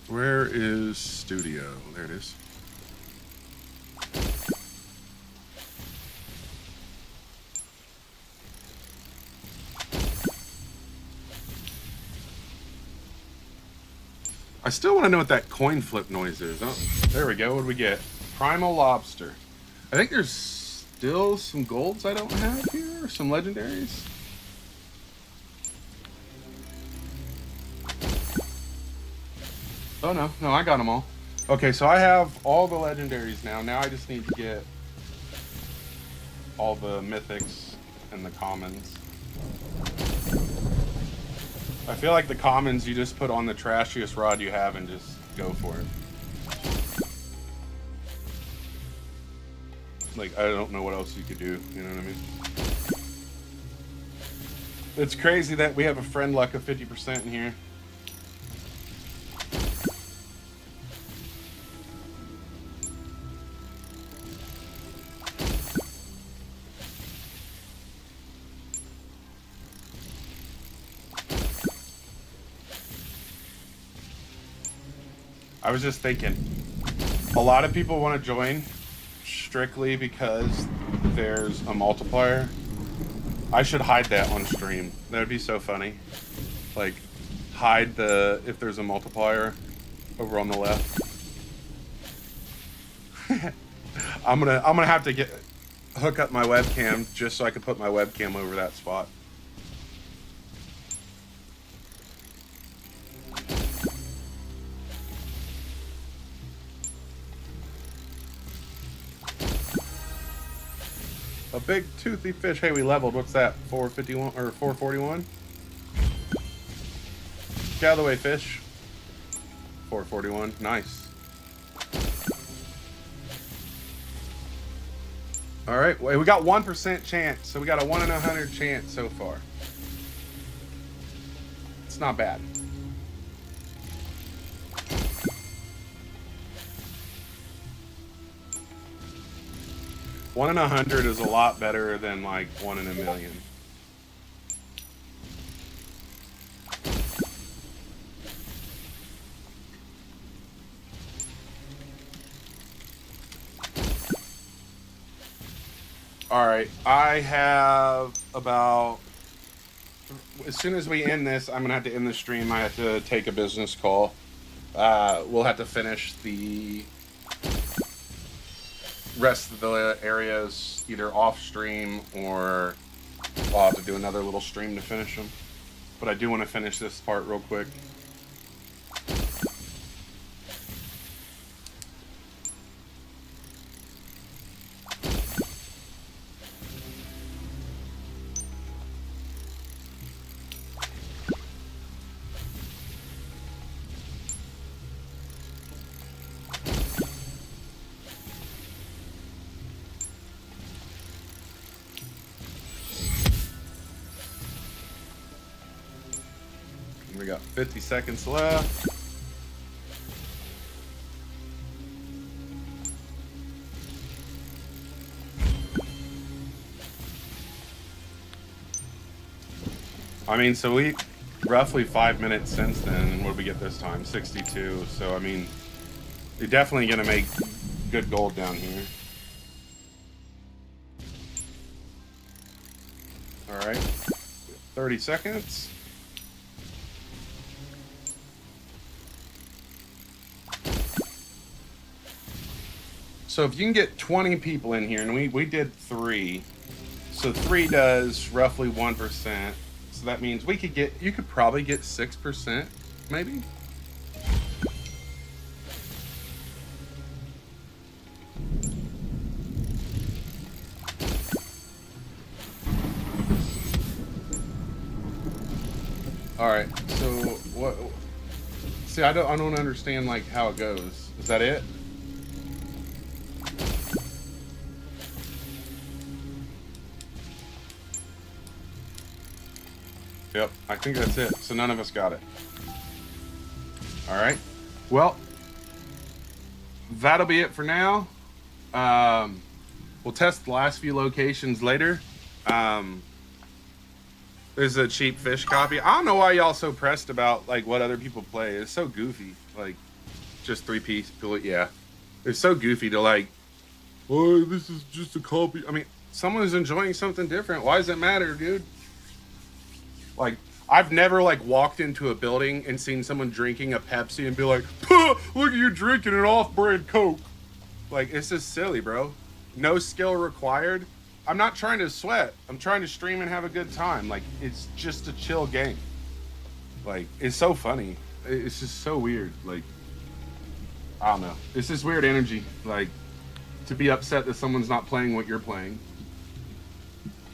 Where is studio? There it is. I still want to know what that coin flip noise is. Oh, there we go. What do we get? Primal Lobster. I think there's still some golds I don't have here. Some legendaries. Oh, no. No, I got them all. Okay, so I have all the legendaries now. Now I just need to get all the mythics and the commons. I feel like the commons you just put on the trashiest rod you have and just go for it. Like, I don't know what else you could do, you know what I mean? It's crazy that we have a friend luck of 50% in here. I was just thinking, a lot of people want to join strictly because there's a multiplier. I should hide that on stream. That would be so funny. Like, hide if there's a multiplier over on the left. I'm gonna have to hook up my webcam just so I can put my webcam over that spot. A big toothy fish. Hey, we leveled. What's that? 451 or 441? Get out of the way, fish. 441. Nice. All right. Well, we got 1% chance, so we got a 1 in 100 chance so far. It's not bad. One in 100 is a lot better than like 1 in a million. All right, I have about, as soon as we end this, I'm gonna have to end the stream. I have to take a business call. We'll have to finish the rest of the areas either off stream or I'll have to do another little stream to finish them. But I do want to finish this part real quick. We got 50 seconds left. I mean, so we roughly 5 minutes since then, and what did we get this time? 62. So I mean, you're definitely gonna make good gold down here. All right, 30 seconds. So if you can get 20 people in here, and we did 3, so 3 does roughly 1%. So that means you could probably get 6%, maybe. All right. So what? See, I don't understand like how it goes. Is that it? Yep, I think that's it. So none of us got it. All right. Well, that'll be it for now. We'll test the last few locations later. There's a cheap fish copy. I don't know why y'all so pressed about like what other people play. It's so goofy. Like just 3-piece. Yeah, it's so goofy to like. Oh, this is just a copy. I mean, someone is enjoying something different. Why does it matter, dude? Like, I've never, like, walked into a building and seen someone drinking a Pepsi and be like, look at you drinking an off-brand Coke. Like, it's just silly, bro. No skill required. I'm not trying to sweat. I'm trying to stream and have a good time. Like, it's just a chill game. Like, it's so funny. It's just so weird. Like, I don't know. It's just weird energy. Like, to be upset that someone's not playing what you're playing.